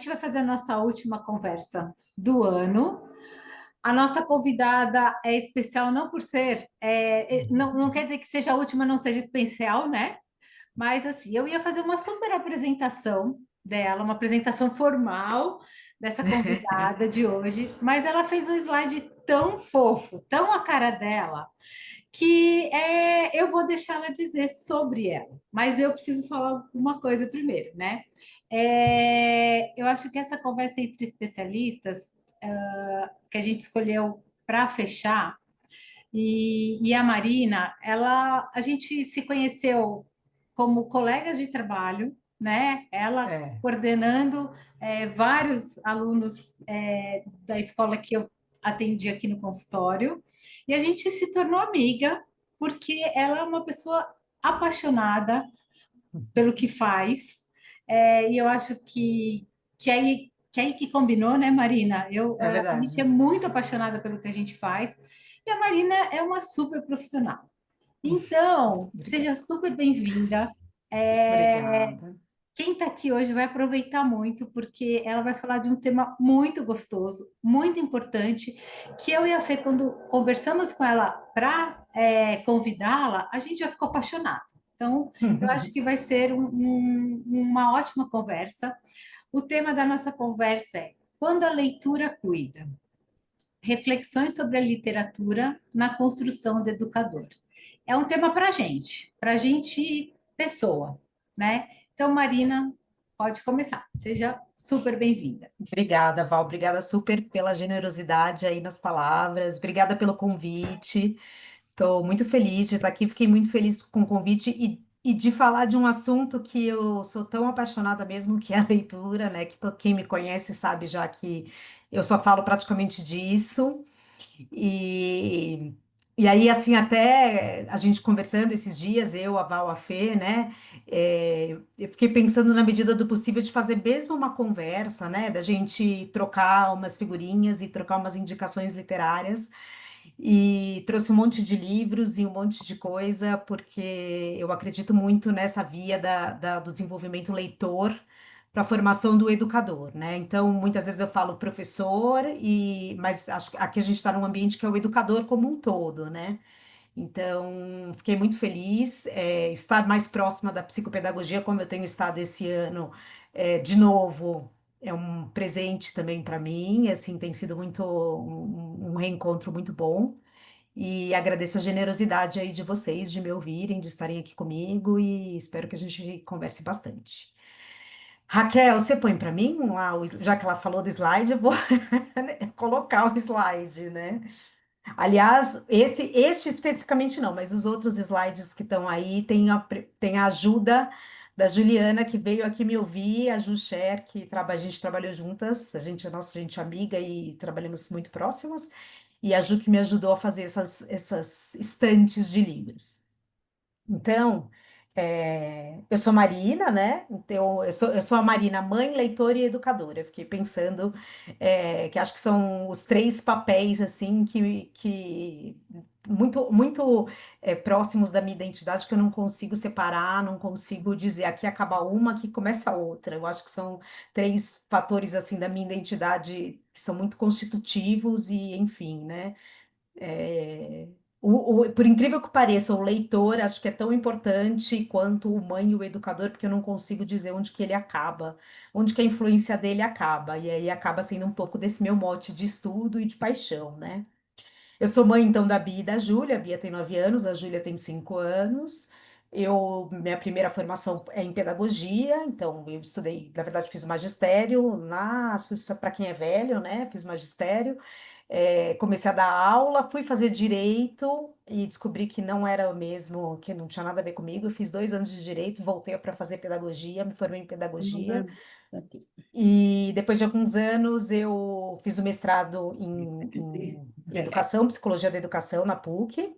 vai fazer a nossa última conversa do ano. A nossa convidada é especial não por ser, não quer dizer que seja a última, não seja especial, né? Mas assim, eu ia fazer uma super apresentação dela, uma apresentação formal dessa convidada de hoje, mas ela fez um slide tão fofo, tão a cara dela, que eu vou deixá-la dizer sobre ela. Mas eu preciso falar alguma coisa primeiro, né? Eu acho que essa conversa entre especialistas, que a gente escolheu para fechar, e a Marina, a gente se conheceu como colegas de trabalho, né? Ela É, coordenando vários alunos da escola que eu atendi aqui no consultório, e a gente se tornou amiga porque ela é uma pessoa apaixonada pelo que faz, e eu acho que aí que combinou, né, Marina? é A gente é verdade. muito apaixonada pelo que a gente faz, e a Marina é uma super profissional. Então, Obrigada. seja super bem-vinda. É, Obrigada. Quem está aqui hoje vai aproveitar muito, porque ela vai falar de um tema muito gostoso, muito importante, que eu e a Fê, quando conversamos com ela para convidá-la, a gente já ficou apaixonada. Então, eu acho que vai ser uma ótima conversa. O tema da nossa conversa é Quando a leitura cuida. Reflexões sobre a literatura na construção do educador. É um tema para a gente pessoa, né? Então, Marina, pode começar. Seja super bem-vinda. Obrigada, Val. Obrigada super pela generosidade aí nas palavras. Obrigada pelo convite. Estou muito feliz de estar aqui. Fiquei muito feliz com o convite e de falar de um assunto que eu sou tão apaixonada mesmo, que é a leitura, né? Quem me conhece sabe já que eu só falo praticamente disso. E, e aí, assim, até a gente conversando esses dias, eu, a Val, a Fê, né? Eu fiquei pensando na medida do possível de fazer mesmo uma conversa, né? Da gente trocar umas figurinhas e trocar umas indicações literárias. E trouxe um monte de livros e um monte de coisa, porque eu acredito muito nessa via do desenvolvimento leitor para a formação do educador, né? Então, muitas vezes eu falo professor, mas acho que aqui a gente está num ambiente que é o educador como um todo, né? Então, fiquei muito feliz, estar mais próxima da psicopedagogia, como eu tenho estado esse ano, de novo, é um presente também para mim, assim, tem sido um reencontro muito bom. E agradeço a generosidade aí de vocês, de me ouvirem, de estarem aqui comigo e espero que a gente converse bastante. Raquel, você põe para mim lá, já que ela falou do slide, eu vou colocar o slide, né? Aliás, este especificamente não, mas os outros slides que estão aí tem a ajuda da Juliana, que veio aqui me ouvir, a Ju Scher, a gente trabalhou juntas, a gente é amiga e trabalhamos muito próximas, e a Ju que me ajudou a fazer essas estantes de livros. Então, eu sou Marina, né? Então, eu sou a Marina, mãe, leitora e educadora. Eu fiquei pensando, que acho que são os três papéis, assim, que muito, muito próximos da minha identidade, que eu não consigo separar, não consigo dizer aqui acaba uma, aqui começa a outra. Eu acho que são três fatores, assim, da minha identidade que são muito constitutivos e, enfim, né? É, por incrível que pareça, o leitor acho que é tão importante quanto o mãe e o educador, porque eu não consigo dizer onde que ele acaba, onde que a influência dele acaba. E aí acaba sendo um pouco desse meu mote de estudo e de paixão, né? Eu sou mãe, então, da Bia e da Júlia. A Bia tem 9 anos, a Júlia tem 5 anos. Minha primeira formação é em pedagogia, então eu estudei, na verdade, fiz magistério lá, isso para quem é velho, né? Fiz magistério. Comecei a dar aula, fui fazer direito e descobri que não era o mesmo, que não tinha nada a ver comigo. Eu fiz 2 anos de direito, voltei para fazer pedagogia, me formei em pedagogia. Isso aqui. E depois de alguns anos eu fiz o mestrado em educação, psicologia da educação na PUC.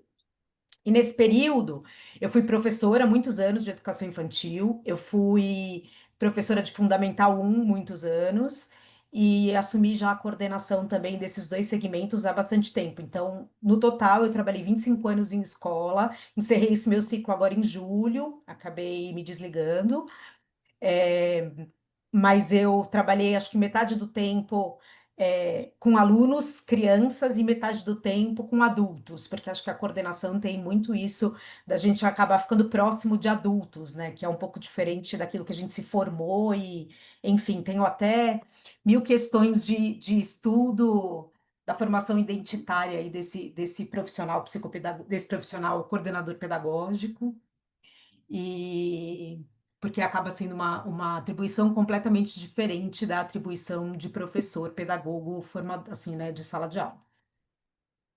E nesse período eu fui professora há muitos anos de educação infantil, eu fui professora de Fundamental 1 muitos anos e assumi já a coordenação também desses dois segmentos há bastante tempo. Então, no total, eu trabalhei 25 anos em escola, encerrei esse meu ciclo agora em julho, acabei me desligando. mas eu trabalhei acho que metade do tempo com alunos, crianças, e metade do tempo com adultos, porque acho que a coordenação tem muito isso da gente acabar ficando próximo de adultos, né? Que é um pouco diferente daquilo que a gente se formou e, enfim, tenho até mil questões de estudo da formação identitária aí desse profissional psicopedagogo, desse profissional coordenador pedagógico e porque acaba sendo uma atribuição completamente diferente da atribuição de professor, pedagogo, formado assim, né, de sala de aula.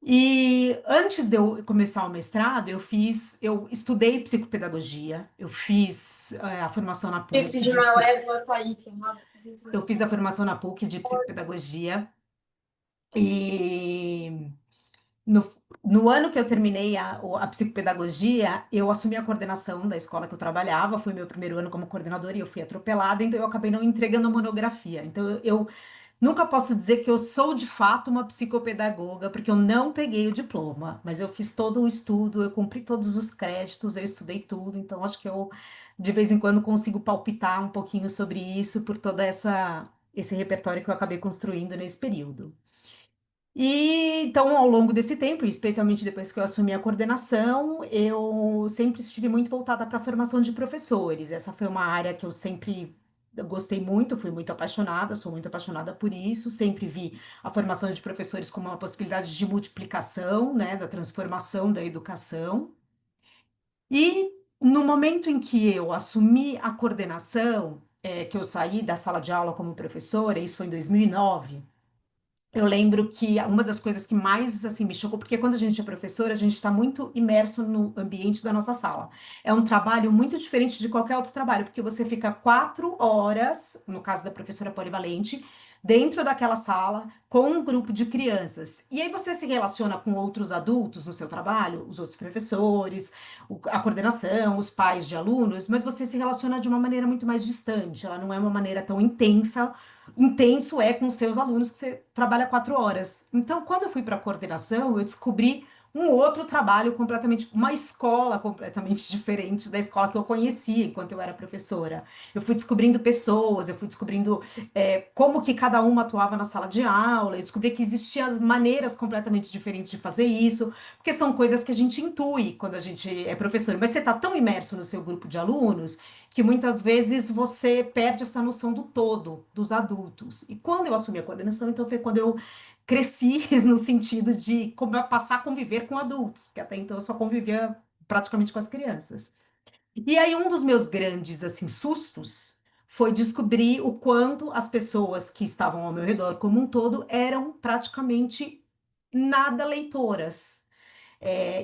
E antes de eu começar o mestrado, eu estudei psicopedagogia, eu fiz a formação na Tipo PUC de uma légua tá aí, que é uma eu fiz a formação na PUC de psicopedagogia e No, no ano que eu terminei a psicopedagogia, eu assumi a coordenação da escola que eu trabalhava, foi meu primeiro ano como coordenadora e eu fui atropelada, então eu acabei não entregando a monografia. Então eu nunca posso dizer que eu sou de fato uma psicopedagoga, porque eu não peguei o diploma, mas eu fiz todo o estudo, eu cumpri todos os créditos, eu estudei tudo, então acho que eu de vez em quando consigo palpitar um pouquinho sobre isso por toda esse repertório que eu acabei construindo nesse período. E então, ao longo desse tempo, e especialmente depois que eu assumi a coordenação, eu sempre estive muito voltada para a formação de professores. Essa foi uma área que eu sempre gostei muito, fui muito apaixonada, sou muito apaixonada por isso. Sempre vi a formação de professores como uma possibilidade de multiplicação, né, da transformação da educação. E no momento em que eu assumi a coordenação, que eu saí da sala de aula como professora, isso foi em 2009. Eu lembro que uma das coisas que mais assim me chocou, porque quando a gente é professora, a gente está muito imerso no ambiente da nossa sala. É um trabalho muito diferente de qualquer outro trabalho, porque você fica 4 horas, no caso da professora polivalente, dentro daquela sala com um grupo de crianças. E aí você se relaciona com outros adultos no seu trabalho, os outros professores, a coordenação, os pais de alunos, mas você se relaciona de uma maneira muito mais distante. Ela não é uma maneira tão intenso é com seus alunos que você trabalha 4 horas. Então, quando eu fui para a coordenação, eu descobri um outro trabalho completamente, uma escola completamente diferente da escola que eu conhecia enquanto eu era professora. Eu fui descobrindo pessoas, eu fui descobrindo como que cada uma atuava na sala de aula, eu descobri que existiam maneiras completamente diferentes de fazer isso, porque são coisas que a gente intui quando a gente é professor, mas você está tão imerso no seu grupo de alunos que muitas vezes você perde essa noção do todo, dos adultos. E quando eu assumi a coordenação, então foi quando eu cresci no sentido de passar a conviver com adultos, porque até então eu só convivia praticamente com as crianças. E aí um dos meus grandes assim sustos foi descobrir o quanto as pessoas que estavam ao meu redor como um todo eram praticamente nada leitoras.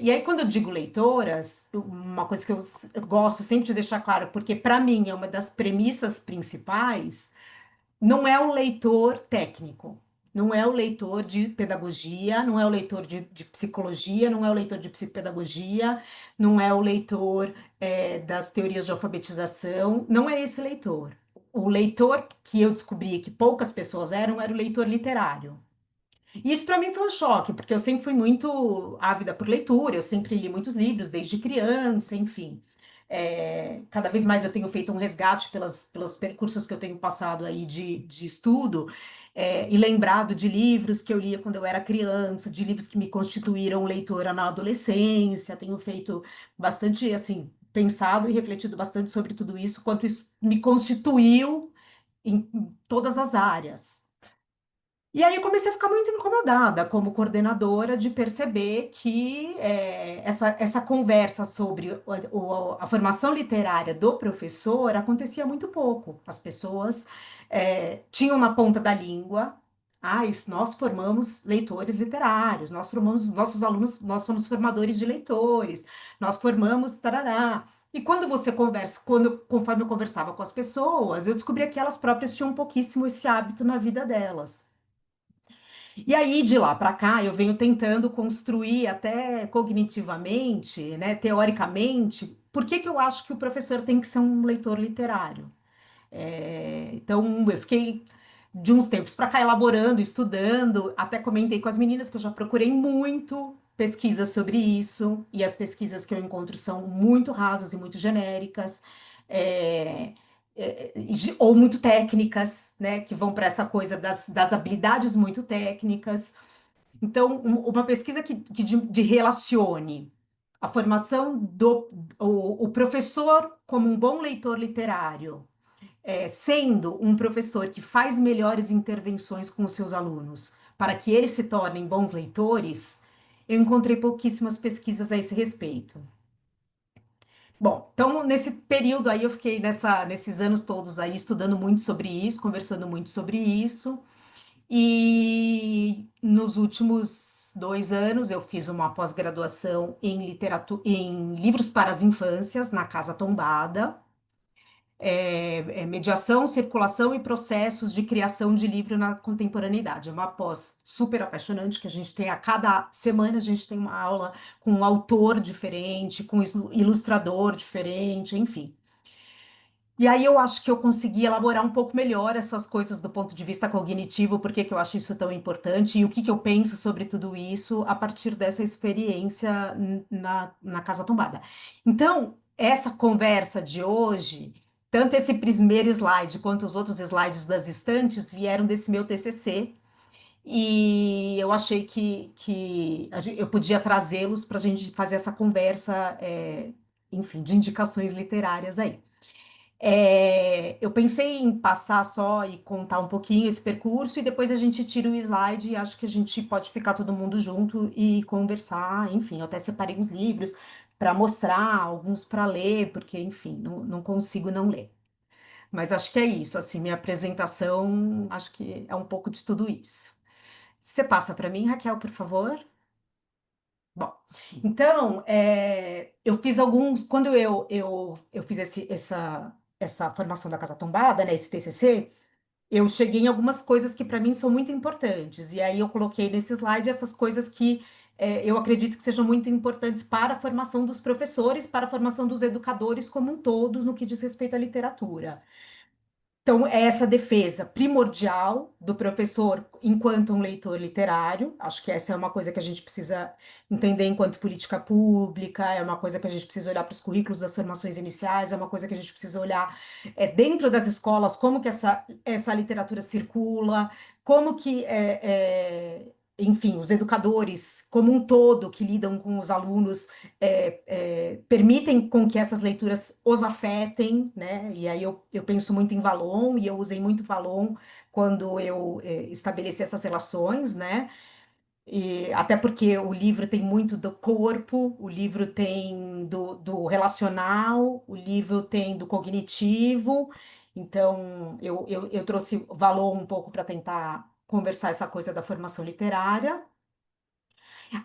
E aí, quando eu digo leitoras, uma coisa que eu gosto sempre de deixar claro, porque para mim é uma das premissas principais, não é o leitor técnico, não é o leitor de pedagogia, não é o leitor de psicologia, não é o leitor de psicopedagogia, não é o leitor, das teorias de alfabetização, não é esse leitor. O leitor que eu descobri que poucas pessoas eram, era o leitor literário. Isso para mim foi um choque, porque eu sempre fui muito ávida por leitura, eu sempre li muitos livros desde criança, enfim. Cada vez mais eu tenho feito um resgate pelos percursos que eu tenho passado aí de estudo, e lembrado de livros que eu lia quando eu era criança, de livros que me constituíram leitora na adolescência, tenho feito bastante, assim, pensado e refletido bastante sobre tudo isso, quanto isso me constituiu em todas as áreas. E aí eu comecei a ficar muito incomodada como coordenadora de perceber que essa conversa sobre a formação literária do professor acontecia muito pouco. As pessoas tinham na ponta da língua, nós formamos leitores literários, nós formamos nossos alunos, nós somos formadores de leitores, nós formamos tarará. E quando você conversa, conforme eu conversava com as pessoas, eu descobria que elas próprias tinham pouquíssimo esse hábito na vida delas. E aí, de lá para cá, eu venho tentando construir até cognitivamente, né, teoricamente, por que que eu acho que o professor tem que ser um leitor literário. Então, eu fiquei de uns tempos para cá elaborando, estudando, até comentei com as meninas que eu já procurei muito pesquisas sobre isso, e as pesquisas que eu encontro são muito rasas e muito genéricas. É, ou muito técnicas, né, que vão para essa coisa das habilidades muito técnicas. Então, uma pesquisa que de relacione a formação o professor como um bom leitor literário, sendo um professor que faz melhores intervenções com os seus alunos, para que eles se tornem bons leitores, eu encontrei pouquíssimas pesquisas a esse respeito. Bom, então nesse período aí eu fiquei nesses anos todos aí estudando muito sobre isso, conversando muito sobre isso. E nos últimos 2 anos eu fiz uma pós-graduação em literatura, em livros para as infâncias na Casa Tombada, mediação, circulação e processos de criação de livro na contemporaneidade. É uma pós super apaixonante que a gente tem a cada semana a gente tem uma aula com um autor diferente, com ilustrador diferente, enfim. E aí eu acho que eu consegui elaborar um pouco melhor essas coisas do ponto de vista cognitivo, por que que eu acho isso tão importante e o que que eu penso sobre tudo isso a partir dessa experiência na Casa Tombada. Então, essa conversa de hoje, tanto esse primeiro slide quanto os outros slides das estantes vieram desse meu TCC, e eu achei que eu podia trazê-los para a gente fazer essa conversa, enfim, de indicações literárias aí. Eu pensei em passar só e contar um pouquinho esse percurso e depois a gente tira o slide e acho que a gente pode ficar todo mundo junto e conversar. Enfim, eu até separei uns livros para mostrar, alguns para ler, porque, enfim, não consigo não ler. Mas acho que é isso, assim, minha apresentação, acho que é um pouco de tudo isso. Você passa para mim, Raquel, por favor? Bom, então, eu fiz alguns. Quando eu fiz essa formação da Casa Tombada, né, esse TCC, eu cheguei em algumas coisas que para mim são muito importantes. E aí eu coloquei nesse slide essas coisas que eu acredito que sejam muito importantes para a formação dos professores, para a formação dos educadores como um todo, no que diz respeito à literatura. Então, é essa defesa primordial do professor enquanto um leitor literário. Acho que essa é uma coisa que a gente precisa entender enquanto política pública, é uma coisa que a gente precisa olhar para os currículos das formações iniciais, é uma coisa que a gente precisa olhar dentro das escolas, como que essa literatura circula, como que, enfim, os educadores como um todo que lidam com os alunos permitem com que essas leituras os afetem, né? E aí eu penso muito em Valon, e eu usei muito Valon quando eu estabeleci essas relações, né? E até porque o livro tem muito do corpo, o livro tem do relacional, o livro tem do cognitivo, então eu trouxe Valon um pouco para tentar conversar essa coisa da formação literária.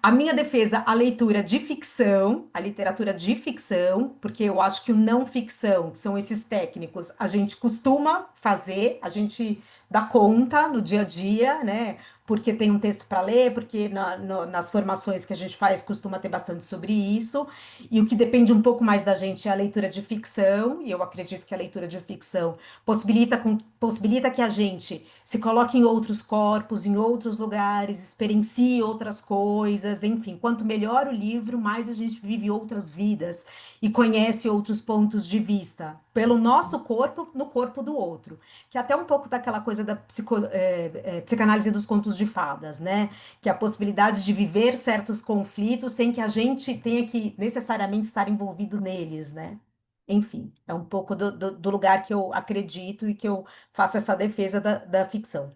A minha defesa, a leitura de ficção, a literatura de ficção, porque eu acho que o não ficção, que são esses técnicos, a gente costuma fazer, a gente dá conta no dia a dia, né? Porque tem um texto para ler, porque nas formações que a gente faz costuma ter bastante sobre isso. E o que depende um pouco mais da gente é a leitura de ficção, e eu acredito que a leitura de ficção possibilita que a gente se coloque em outros corpos, em outros lugares, experiencie outras coisas, enfim, quanto melhor o livro, mais a gente vive outras vidas e conhece outros pontos de vista, pelo nosso corpo, no corpo do outro, que é até um pouco daquela coisa da psicanálise dos contos de fadas, né? Que é a possibilidade de viver certos conflitos sem que a gente tenha que necessariamente estar envolvido neles, né? Enfim, é um pouco do lugar que eu acredito e que eu faço essa defesa da ficção.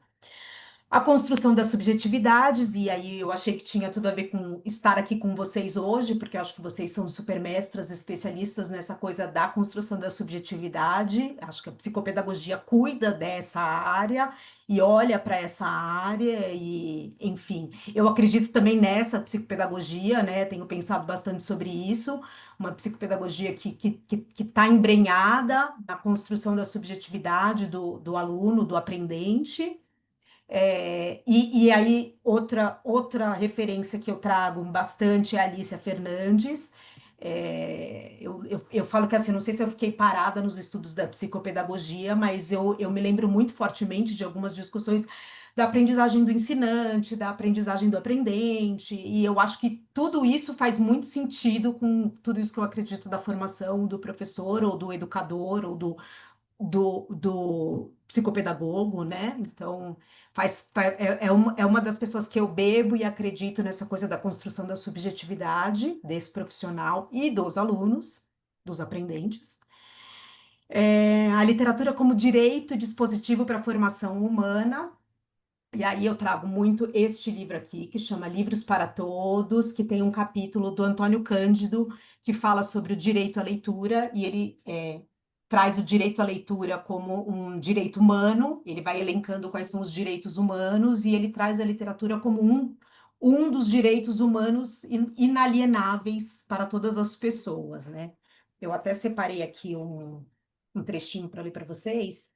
A construção das subjetividades, e aí eu achei que tinha tudo a ver com estar aqui com vocês hoje, porque eu acho que vocês são supermestras, especialistas nessa coisa da construção da subjetividade. Acho que a psicopedagogia cuida dessa área e olha para essa área, e, enfim, eu acredito também nessa psicopedagogia, né? Tenho pensado bastante sobre isso, uma psicopedagogia que está embrenhada na construção da subjetividade do aluno, do aprendente. E aí, outra referência que eu trago bastante é a Alicia Fernandes. Eu falo que assim, não sei se eu fiquei parada nos estudos da psicopedagogia, mas eu me lembro muito fortemente de algumas discussões da aprendizagem do ensinante, da aprendizagem do aprendente, e eu acho que tudo isso faz muito sentido com tudo isso que eu acredito da formação do professor, ou do educador, ou do psicopedagogo, né? Então, é uma das pessoas que eu bebo e acredito nessa coisa da construção da subjetividade desse profissional e dos alunos, dos aprendentes. A literatura como direito e dispositivo para a formação humana. E aí eu trago muito este livro aqui, que chama Livros para Todos, que tem um capítulo do Antônio Cândido, que fala sobre o direito à leitura, e ele traz o direito à leitura como um direito humano, ele vai elencando quais são os direitos humanos, e ele traz a literatura como um dos direitos humanos inalienáveis para todas as pessoas, né? Eu até separei aqui um trechinho para ler para vocês,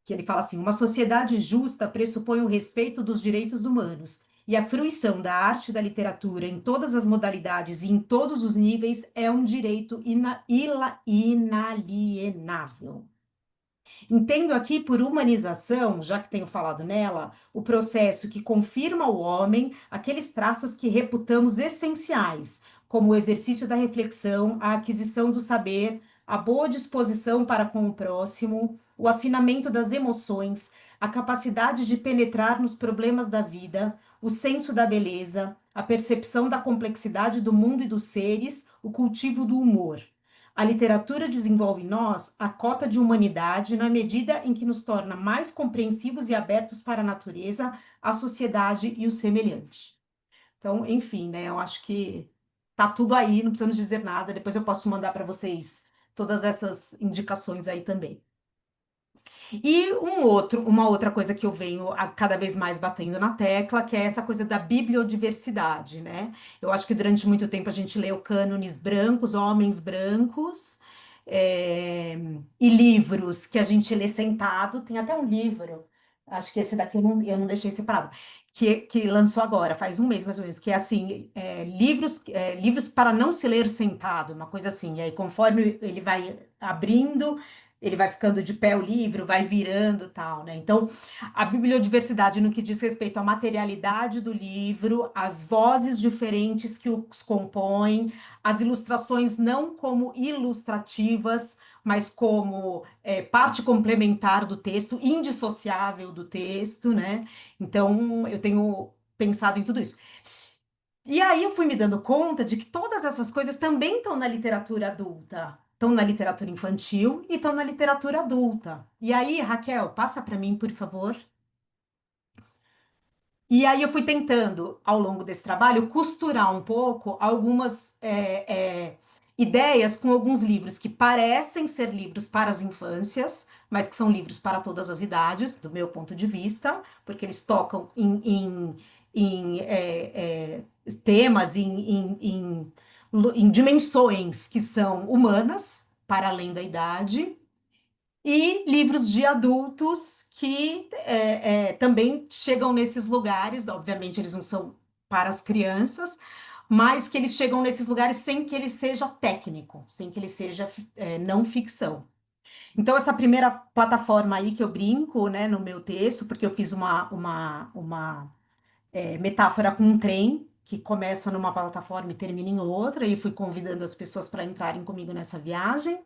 que ele fala assim: uma sociedade justa pressupõe o respeito dos direitos humanos, e a fruição da arte e da literatura em todas as modalidades e em todos os níveis é um direito inalienável. Entendo aqui por humanização, já que tenho falado nela, o processo que confirma ao homem aqueles traços que reputamos essenciais, como o exercício da reflexão, a aquisição do saber, a boa disposição para com o próximo, o afinamento das emoções, a capacidade de penetrar nos problemas da vida, o senso da beleza, a percepção da complexidade do mundo e dos seres, o cultivo do humor. A literatura desenvolve em nós a cota de humanidade na medida em que nos torna mais compreensivos e abertos para a natureza, a sociedade e o semelhante. Então, enfim, né? Eu acho que tá tudo aí, não precisamos dizer nada. Depois eu posso mandar para vocês todas essas indicações aí também. E uma outra coisa que eu venho cada vez mais batendo na tecla, que é essa coisa da bibliodiversidade, né? Eu acho que durante muito tempo a gente leu cânones brancos, homens brancos, e livros que a gente lê sentado. Tem até um livro, acho que esse daqui eu não deixei separado, que lançou agora, faz um mês mais ou menos, que é assim, livros para não se ler sentado, uma coisa assim. E aí, conforme ele vai abrindo, ele vai ficando de pé o livro, vai virando tal, né? Então, a bibliodiversidade no que diz respeito à materialidade do livro, as vozes diferentes que os compõem, as ilustrações não como ilustrativas, mas como parte complementar do texto, indissociável do texto, né? Então, eu tenho pensado em tudo isso. E aí eu fui me dando conta de que todas essas coisas também estão na literatura adulta. Estão na literatura infantil e estão na literatura adulta. E aí, Raquel, passa para mim, por favor. E aí eu fui tentando, ao longo desse trabalho, costurar um pouco algumas ideias com alguns livros que parecem ser livros para as infâncias, mas que são livros para todas as idades, do meu ponto de vista, porque eles tocam em temas, em dimensões que são humanas, para além da idade, e livros de adultos que também chegam nesses lugares. Obviamente, eles não são para as crianças, mas que eles chegam nesses lugares sem que ele seja técnico, sem que ele seja não ficção. Então, essa primeira plataforma aí que eu brinco, né, no meu texto, porque eu fiz uma metáfora com um trem que começa numa plataforma e termina em outra, e fui convidando as pessoas para entrarem comigo nessa viagem.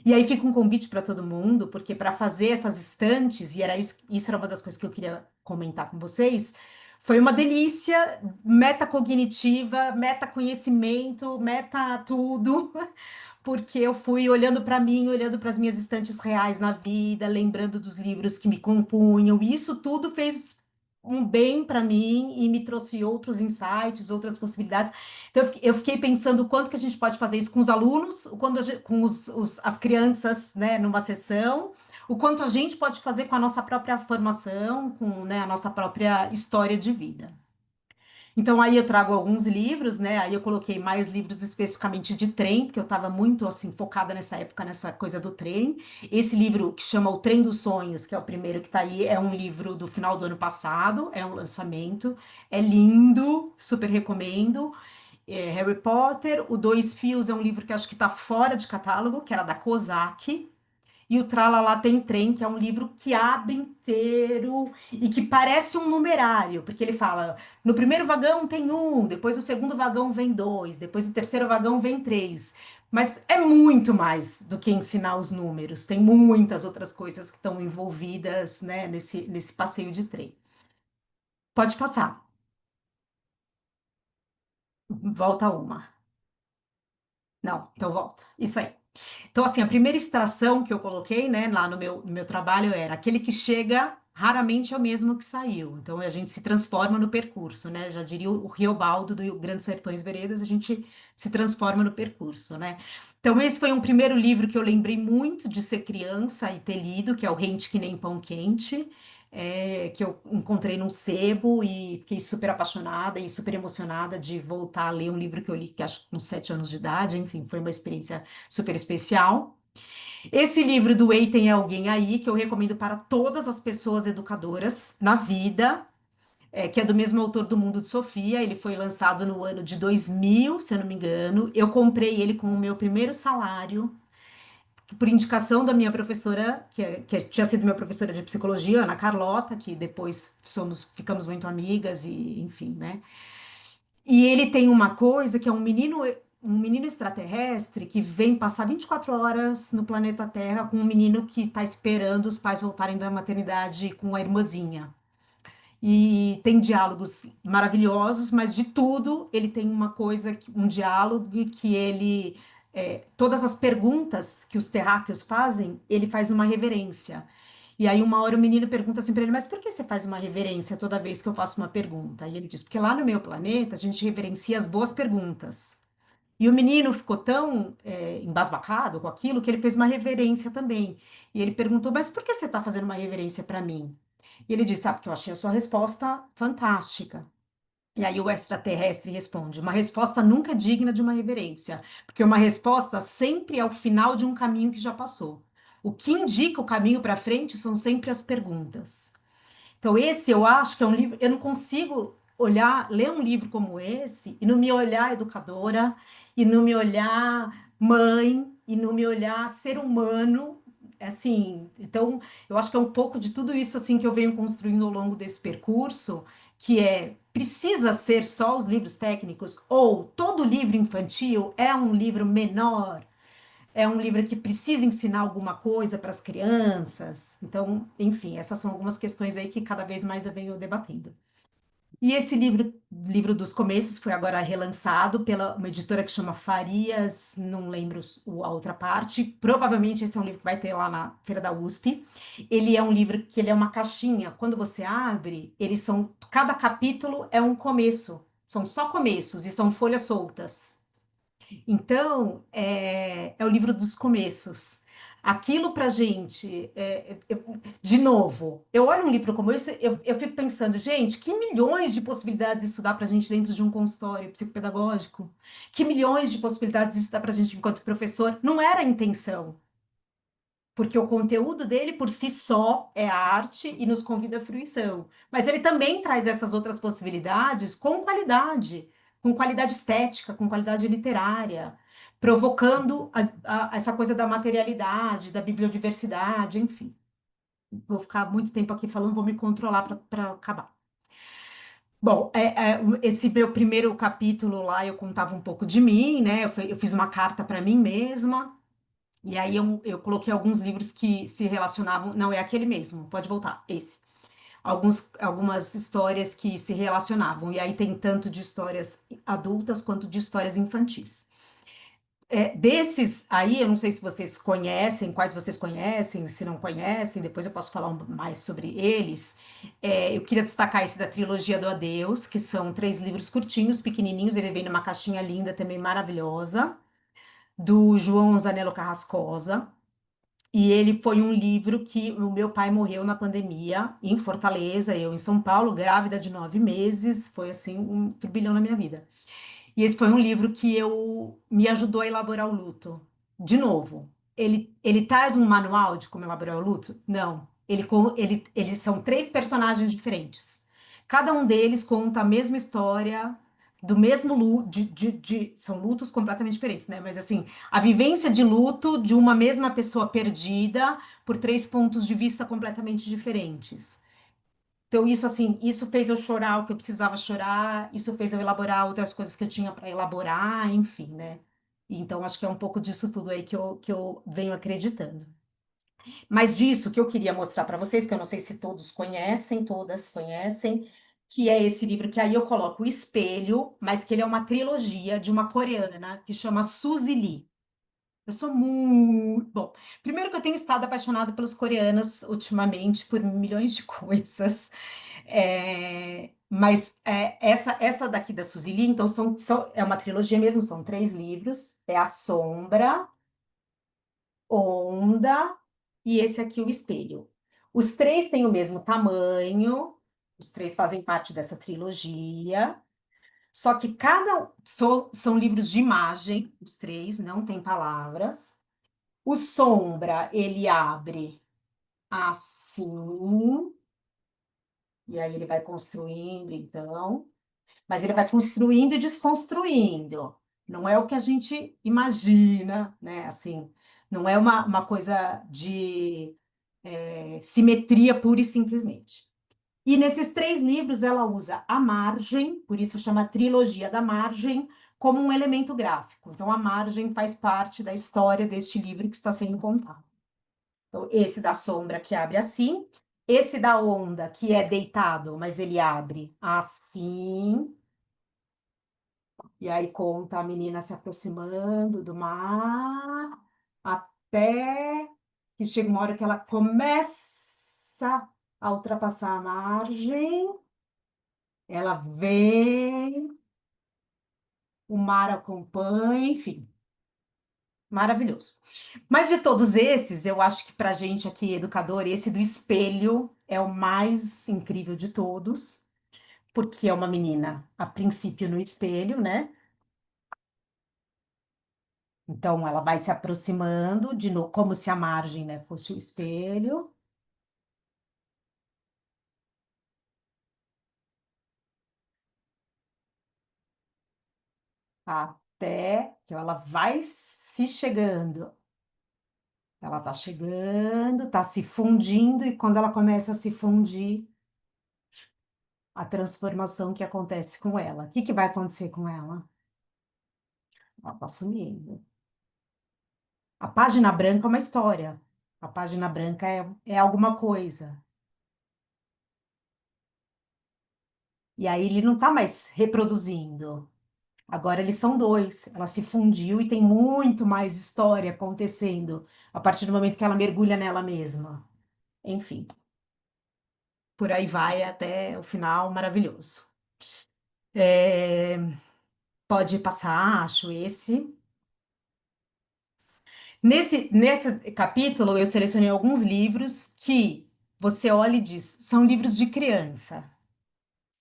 E aí fica um convite para todo mundo, porque para fazer essas estantes, e era isso era uma das coisas que eu queria comentar com vocês, foi uma delícia metacognitiva, metaconhecimento, meta tudo, porque eu fui olhando para mim, olhando para as minhas estantes reais na vida, lembrando dos livros que me compunham, e isso tudo fez um bem para mim e me trouxe outros insights, outras possibilidades. Então, eu fiquei pensando o quanto que a gente pode fazer isso com os alunos, o quanto com as crianças, né, numa sessão, o quanto a gente pode fazer com a nossa própria formação, com, né, a nossa própria história de vida. Então, aí eu trago alguns livros, né? Aí eu coloquei mais livros especificamente de trem, porque eu estava muito assim focada nessa época, nessa coisa do trem. Esse livro que chama O Trem dos Sonhos, que é o primeiro que está aí, é um livro do final do ano passado, é um lançamento, é lindo, super recomendo. Harry Potter, O Dois Fios é um livro que acho que está fora de catálogo, que era da Kozak. E o Tralalá Tem Trem, que é um livro que abre inteiro e que parece um numerário, porque ele fala: no primeiro vagão tem um, depois o segundo vagão vem dois, depois o terceiro vagão vem três. Mas é muito mais do que ensinar os números. Tem muitas outras coisas que estão envolvidas, né, nesse passeio de trem. Pode passar. Volta uma. Não, então volta. Isso aí. Então, assim, a primeira extração que eu coloquei, né, lá no meu trabalho era aquele que chega raramente é o mesmo que saiu. Então, a gente se transforma no percurso, né? Já diria o Riobaldo do Grandes Sertões Veredas, a gente se transforma no percurso, né? Então, esse foi um primeiro livro que eu lembrei muito de ser criança e ter lido, que é o Rente que nem Pão Quente. Que eu encontrei num sebo e fiquei super apaixonada e super emocionada de voltar a ler um livro que eu li, que acho que com 7 anos de idade, enfim, foi uma experiência super especial. Esse livro do Ei, Tem Alguém Aí, que eu recomendo para todas as pessoas educadoras na vida, que é do mesmo autor do Mundo de Sofia. Ele foi lançado no ano de 2000, se eu não me engano. Eu comprei ele com o meu primeiro salário, por indicação da minha professora, que tinha sido minha professora de psicologia, Ana Carlota, que depois ficamos muito amigas e, enfim, né? E ele tem uma coisa que é um menino extraterrestre que vem passar 24 horas no planeta Terra com um menino que está esperando os pais voltarem da maternidade com a irmãzinha. E tem diálogos maravilhosos, mas de tudo ele tem uma coisa, um diálogo que todas as perguntas que os terráqueos fazem, ele faz uma reverência. E aí uma hora o menino pergunta assim para ele, mas por que você faz uma reverência toda vez que eu faço uma pergunta? E ele diz, porque lá no meu planeta a gente reverencia as boas perguntas. E o menino ficou tão embasbacado com aquilo que ele fez uma reverência também. E ele perguntou, mas por que você está fazendo uma reverência para mim? E ele disse, porque eu achei a sua resposta fantástica. E aí o extraterrestre responde, uma resposta nunca é digna de uma reverência, porque uma resposta sempre é o final de um caminho que já passou. O que indica o caminho para frente são sempre as perguntas. Então, esse eu acho que é um livro. Eu não consigo ler um livro como esse e não me olhar educadora, e não me olhar mãe, e não me olhar ser humano. Assim, então, eu acho que é um pouco de tudo isso assim que eu venho construindo ao longo desse percurso, que precisa ser só os livros técnicos, ou todo livro infantil é um livro menor, é um livro que precisa ensinar alguma coisa para as crianças. Então, enfim, essas são algumas questões aí que cada vez mais eu venho debatendo. E esse livro dos começos, foi agora relançado pela uma editora que chama Farias, não lembro a outra parte. Provavelmente esse é um livro que vai ter lá na Feira da USP. Ele é um livro que ele é uma caixinha. Quando você abre, cada capítulo é um começo. São só começos e são folhas soltas. Então, é o livro dos começos. Aquilo para gente, de novo, eu olho um livro como esse, eu fico pensando, gente, que milhões de possibilidades isso dá para a gente dentro de um consultório psicopedagógico, que milhões de possibilidades isso dá para a gente enquanto professor. Não era a intenção, porque o conteúdo dele por si só é arte e nos convida à fruição. Mas ele também traz essas outras possibilidades com qualidade estética, com qualidade literária, provocando essa coisa da materialidade, da bibliodiversidade, enfim. Vou ficar muito tempo aqui falando, vou me controlar para acabar. Bom, esse meu primeiro capítulo lá eu contava um pouco de mim, né? Eu fiz uma carta para mim mesma. E aí eu coloquei alguns livros que se relacionavam. Não, é aquele mesmo, pode voltar, esse. Algumas histórias que se relacionavam. E aí tem tanto de histórias adultas quanto de histórias infantis. Desses aí, eu não sei se vocês conhecem, quais vocês conhecem, se não conhecem, depois eu posso falar mais sobre eles. Eu queria destacar esse da trilogia do Adeus, que são 3 livros curtinhos, pequenininhos, ele vem numa caixinha linda, também maravilhosa, do João Zanello Carrascosa. E ele foi um livro que o meu pai morreu na pandemia, em Fortaleza, eu em São Paulo, grávida de 9 meses. Foi assim um turbilhão na minha vida. E esse foi um livro que me ajudou a elaborar o luto. De novo, ele traz um manual de como elaborar o luto? Não. Eles são 3 personagens diferentes. Cada um deles conta a mesma história, do mesmo luto, são lutos completamente diferentes, né? Mas assim, a vivência de luto de uma mesma pessoa perdida por 3 pontos de vista completamente diferentes. Então, isso assim, isso fez eu chorar o que eu precisava chorar, isso fez eu elaborar outras coisas que eu tinha para elaborar, enfim, né? Então, acho que é um pouco disso tudo aí que eu venho acreditando. Mas disso que eu queria mostrar para vocês, que eu não sei se todos conhecem, todas conhecem, que é esse livro que aí eu coloco o espelho, mas que ele é uma trilogia de uma coreana que chama Suzy Lee. Eu sou muito. Bom, primeiro que eu tenho estado apaixonada pelos coreanos ultimamente por milhões de coisas. Essa daqui da Suzy Lee, então, é uma trilogia mesmo, são 3 livros. É A Sombra, Onda e esse aqui, O Espelho. Os 3 têm o mesmo tamanho, os 3 fazem parte dessa trilogia. Só que são livros de imagem, os 3, não tem palavras. O Sombra, ele abre assim, e aí ele vai construindo, então. Mas ele vai construindo e desconstruindo. Não é o que a gente imagina, né? Assim, não é uma coisa de simetria pura e simplesmente. E nesses 3 livros ela usa a margem, por isso chama Trilogia da Margem, como um elemento gráfico. Então a margem faz parte da história deste livro que está sendo contado. Então, esse da sombra que abre assim, esse da onda que é deitado, mas ele abre assim. E aí conta a menina se aproximando do mar, até que chega uma hora que ela começa a ultrapassar a margem, ela vem, o mar acompanha, enfim, maravilhoso. Mas de todos esses, eu acho que para gente aqui, educador, esse do espelho é o mais incrível de todos, porque é uma menina, a princípio, no espelho, né? Então, ela vai se aproximando, de novo, como se a margem, né, fosse o espelho. Até que ela vai se chegando. Ela tá chegando, tá se fundindo, e quando ela começa a se fundir, a transformação que acontece com ela. O que que vai acontecer com ela? Ela tá sumindo. A página branca é uma história. A página branca é alguma coisa. E aí ele não tá mais reproduzindo. Agora eles são 2. Ela se fundiu e tem muito mais história acontecendo a partir do momento que ela mergulha nela mesma. Enfim, por aí vai até o final maravilhoso. É, pode passar, acho esse. Nesse capítulo, eu selecionei alguns livros que você olha e diz, são livros de criança.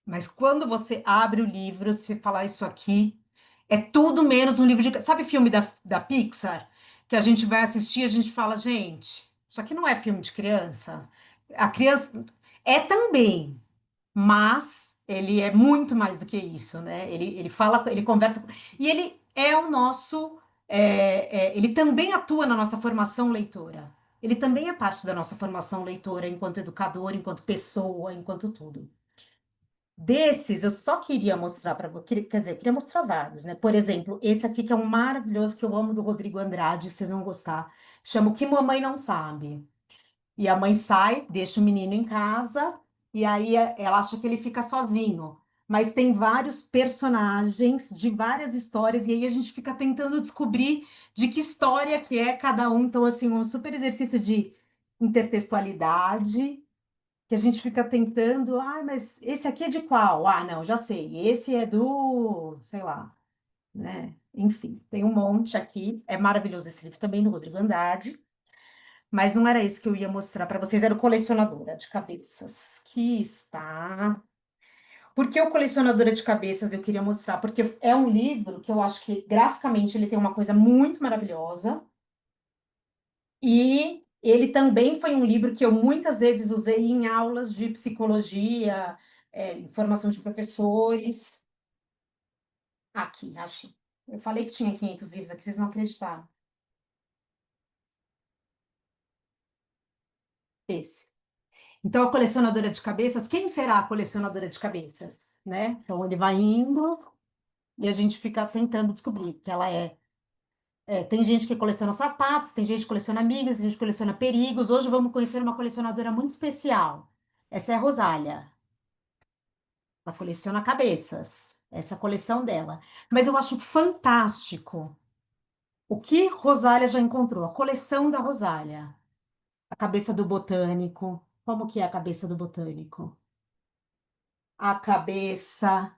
Mas quando você abre o livro, você fala isso aqui é tudo menos um livro de. Sabe filme da Pixar? Que a gente vai assistir e a gente fala, gente, isso aqui não é filme de criança. A criança é também, mas ele é muito mais do que isso, né? Ele fala, ele conversa, e ele é o nosso. Ele também atua na nossa formação leitora. Ele também é parte da nossa formação leitora enquanto educador, enquanto pessoa, enquanto tudo. Desses, eu só queria mostrar para você, quer dizer, queria mostrar vários, né? Por exemplo, esse aqui que é um maravilhoso que eu amo do Rodrigo Andrade, vocês vão gostar. Chama O que Mamãe Não Sabe. E a mãe sai, deixa o menino em casa, e aí ela acha que ele fica sozinho. Mas tem vários personagens de várias histórias, e aí a gente fica tentando descobrir de que história que é cada um. Então, assim, um super exercício de intertextualidade que a gente fica tentando, mas esse aqui é de qual? Ah, não, já sei. Esse é do, sei lá, né? Enfim, tem um monte aqui. É maravilhoso esse livro também do Rodrigo Andrade, mas não era esse que eu ia mostrar para vocês, era o Colecionadora de Cabeças, que está. Por que o Colecionadora de Cabeças eu queria mostrar? Porque é um livro que eu acho que graficamente ele tem uma coisa muito maravilhosa. E ele também foi um livro que eu muitas vezes usei em aulas de psicologia, formação de professores. Aqui, achei. Eu falei que tinha 500 livros aqui, vocês não acreditaram. Esse. Então, a colecionadora de cabeças, quem será a colecionadora de cabeças, né? Então, ele vai indo e a gente fica tentando descobrir que ela é. Tem gente que coleciona sapatos, tem gente que coleciona amigos, tem gente que coleciona perigos. Hoje vamos conhecer uma colecionadora muito especial. Essa é a Rosália. Ela coleciona cabeças. Essa é a coleção dela. Mas eu acho fantástico o que Rosália já encontrou. A coleção da Rosália. A cabeça do botânico. Como que é a cabeça do botânico? A cabeça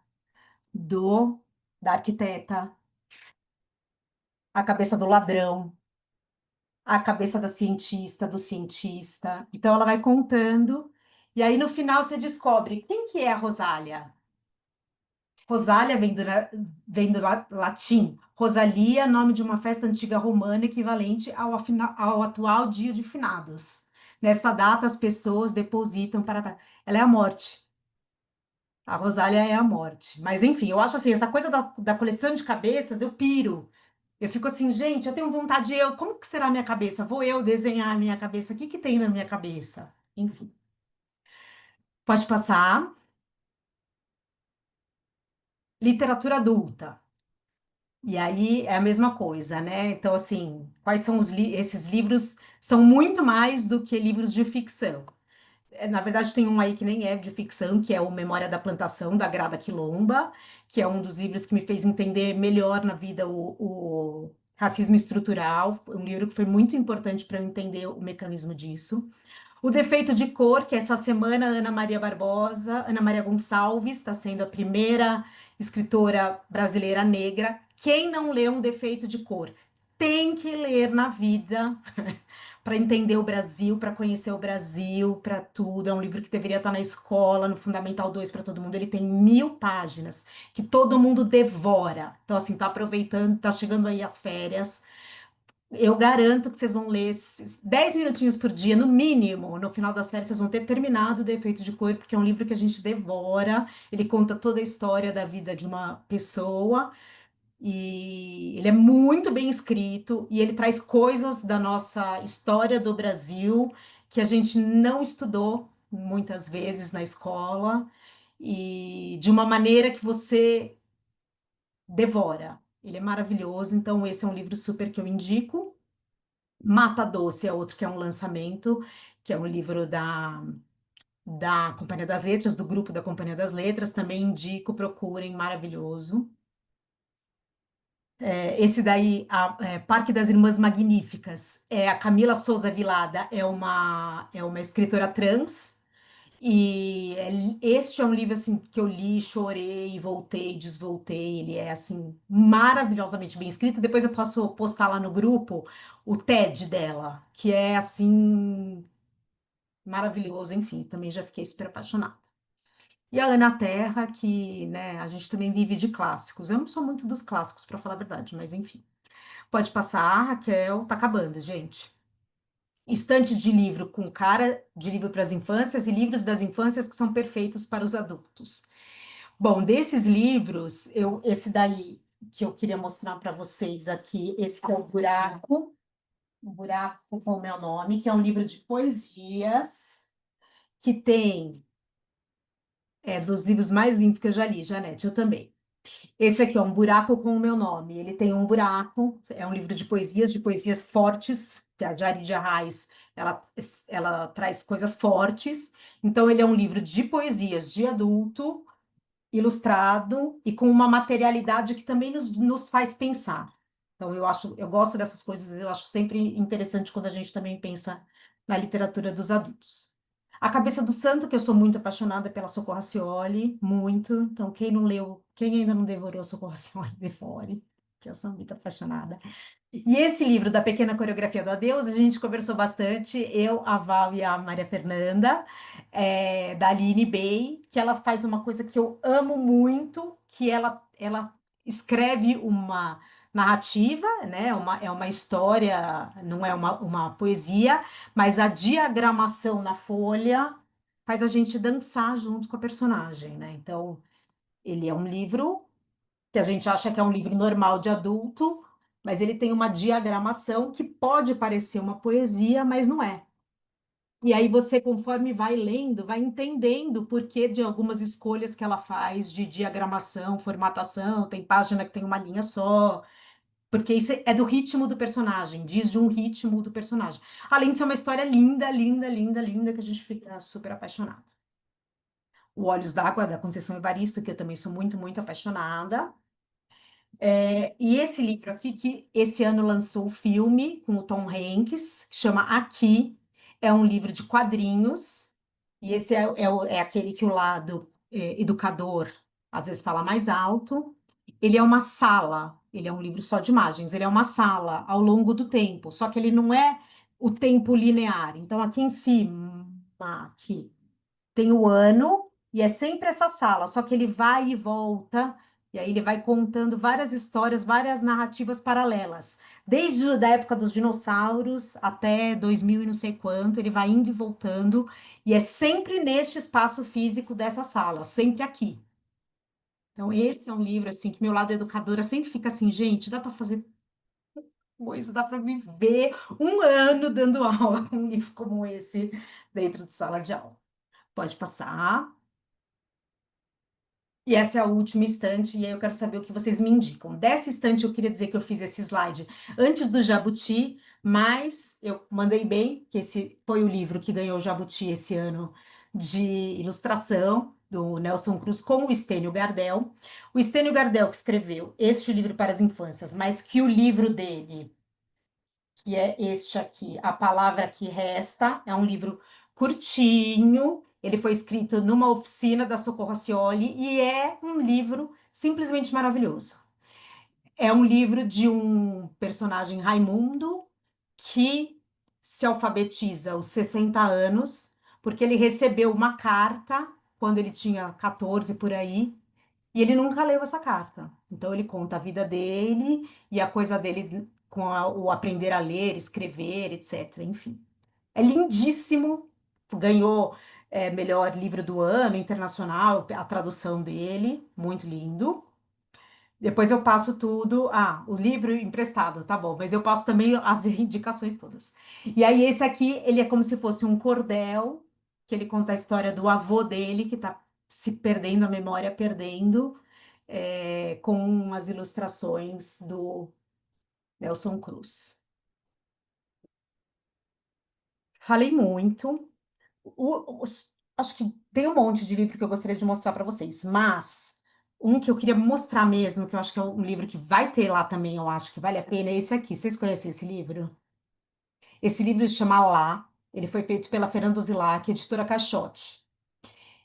do da arquiteta. A cabeça do ladrão. A cabeça da cientista, do cientista. Então ela vai contando, e aí no final você descobre quem que é a Rosália. Rosália vem do latim. Rosalia, nome de uma festa antiga romana equivalente ao atual Dia de Finados. Nesta data, as pessoas depositam para. Ela é a morte. A Rosália é a morte. Mas enfim, eu acho assim, essa coisa da coleção de cabeças, eu piro. Eu fico assim, gente, eu tenho vontade, como que será a minha cabeça? Vou eu desenhar a minha cabeça? O que que tem na minha cabeça? Enfim, pode passar. Literatura adulta. E aí é a mesma coisa, né? Então, assim, quais são esses livros? São muito mais do que livros de ficção. Na verdade, tem um aí que nem é de ficção, que é o Memória da Plantação, da Grada Quilomba, que é um dos livros que me fez entender melhor na vida o racismo estrutural. Foi um livro que foi muito importante para eu entender o mecanismo disso. O Defeito de Cor, que essa semana Ana Maria Barbosa, Ana Maria Gonçalves está sendo a primeira escritora brasileira negra. Quem não lê Um Defeito de Cor tem que ler na vida para entender o Brasil, para conhecer o Brasil, para tudo. É um livro que deveria estar na escola, no Fundamental 2 para todo mundo. Ele tem 1.000 páginas que todo mundo devora. Então, assim, tá aproveitando, tá chegando aí as férias. Eu garanto que vocês vão ler esses 10 minutinhos por dia, no mínimo. No final das férias, vocês vão ter terminado o Defeito de Cor, porque é um livro que a gente devora. Ele conta toda a história da vida de uma pessoa. E ele é muito bem escrito. E ele traz coisas da nossa história do Brasil que a gente não estudou muitas vezes na escola. E de uma maneira que você devora. Ele é maravilhoso. Então, esse é um livro super que eu indico. Mata Doce é outro que é um lançamento, que é um livro da Companhia das Letras, do grupo da Companhia das Letras. Também indico, procurem, maravilhoso. Esse daí, Parque das Irmãs Magníficas, a Camila Souza Vilada é uma escritora trans. E este é um livro assim que eu li, chorei, voltei, desvoltei. Ele é assim maravilhosamente bem escrito. Depois eu posso postar lá no grupo o TED dela, que é assim maravilhoso. Enfim, também já fiquei super apaixonada. E a Ana Terra, que, né, a gente também vive de clássicos. Eu não sou muito dos clássicos, para falar a verdade, mas enfim. Pode passar, Raquel, tá acabando, gente. Estantes de livro com cara de livro para as infâncias e livros das infâncias que são perfeitos para os adultos. Bom, desses livros, esse daí que eu queria mostrar para vocês aqui, esse que é o Buraco com o Meu Nome, que é um livro de poesias, que tem, dos livros mais lindos que eu já li, Janete, eu também. Esse aqui é Um Buraco com o Meu Nome. Ele tem um buraco, é um livro de poesias fortes, que a Jari de Arraes, ela traz coisas fortes. Então, ele é um livro de poesias de adulto, ilustrado e com uma materialidade que também nos faz pensar. Então, eu gosto dessas coisas, eu acho sempre interessante quando a gente também pensa na literatura dos adultos. A Cabeça do Santo, que eu sou muito apaixonada pela Socorro Racioli, muito. Então, quem não leu, quem ainda não devorou Socorro Racioli, devore, que eu sou muito apaixonada. E esse livro da Pequena Coreografia do Adeus, a gente conversou bastante, eu, a Val e a Maria Fernanda, da Aline Bey, que ela faz uma coisa que eu amo muito, que ela escreve uma narrativa, né? É uma história, não é uma poesia, mas a diagramação na folha faz a gente dançar junto com a personagem, né? Então, ele é um livro que a gente acha que é um livro normal de adulto, mas ele tem uma diagramação que pode parecer uma poesia, mas não é. E aí você, conforme vai lendo, vai entendendo o porquê de algumas escolhas que ela faz de diagramação, formatação, tem página que tem uma linha só. Porque isso é do ritmo do personagem, diz de um ritmo do personagem. Além de ser uma história linda, linda, linda, linda, que a gente fica super apaixonado. O Olhos d'Água, da Conceição Evaristo, que eu também sou muito, muito apaixonada. E esse livro aqui, que esse ano lançou o filme com o Tom Hanks, que chama Aqui, é um livro de quadrinhos, e esse é aquele que o lado educador às vezes fala mais alto. Ele é uma sala, ele é um livro só de imagens, ele é uma sala ao longo do tempo, só que ele não é o tempo linear. Então, aqui em cima, aqui, tem o ano e é sempre essa sala, só que ele vai e volta, e aí ele vai contando várias histórias, várias narrativas paralelas. Desde a época dos dinossauros até 2000 e não sei quanto, ele vai indo e voltando, e é sempre neste espaço físico dessa sala, sempre aqui. Então, esse é um livro assim que meu lado educadora sempre fica assim, gente, dá para fazer coisa, dá para viver um ano dando aula com um livro como esse dentro de sala de aula. Pode passar. E essa é a última estante, e aí eu quero saber o que vocês me indicam. Dessa estante, eu queria dizer que eu fiz esse slide antes do Jabuti, mas eu mandei bem, que esse foi o livro que ganhou o Jabuti esse ano de ilustração, do Nelson Cruz, com o Estênio Gardel. O Estênio Gardel que escreveu este livro para as infâncias, mas que o livro dele que é este aqui, A Palavra que Resta. É um livro curtinho, ele foi escrito numa oficina da Socorro Acioli e é um livro simplesmente maravilhoso. É um livro de um personagem Raimundo que se alfabetiza aos 60 anos, porque ele recebeu uma carta quando ele tinha 14 por aí, e ele nunca leu essa carta. Então ele conta a vida dele e a coisa dele com o aprender a ler, escrever, etc. Enfim, é lindíssimo. Ganhou melhor livro do ano internacional, a tradução dele, muito lindo. Depois eu passo tudo. Ah, o livro emprestado, tá bom, mas eu passo também as indicações todas. E aí, esse aqui, ele é como se fosse um cordel, que ele conta a história do avô dele, que tá se perdendo, a memória perdendo, com as ilustrações do Nelson Cruz. Falei muito. Acho que tem um monte de livro que eu gostaria de mostrar para vocês, mas um que eu queria mostrar mesmo, que eu acho que é um livro que vai ter lá também, eu acho que vale a pena, é esse aqui. Vocês conhecem esse livro? Esse livro se chama Lá. Ele foi feito pela Fernando Zilac, editora Caixote.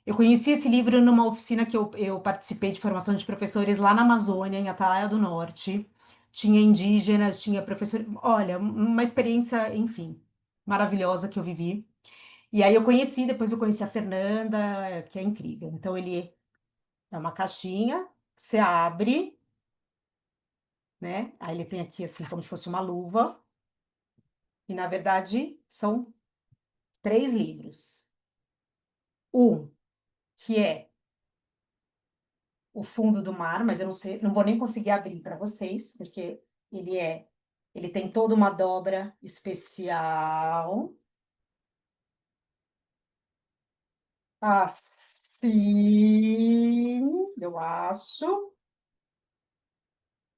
Eu conheci esse livro numa oficina que eu participei de formação de professores lá na Amazônia, em Atalaia do Norte. Tinha indígenas, tinha professor. Olha, uma experiência, enfim, maravilhosa que eu vivi. E aí depois eu conheci a Fernanda, que é incrível. Então ele é uma caixinha, você abre, né? Aí ele tem aqui assim como se fosse uma luva. E na verdade são 3 livros. Um que é O Fundo do Mar, mas eu não sei, não vou nem conseguir abrir para vocês, porque ele tem toda uma dobra especial. Assim, eu acho.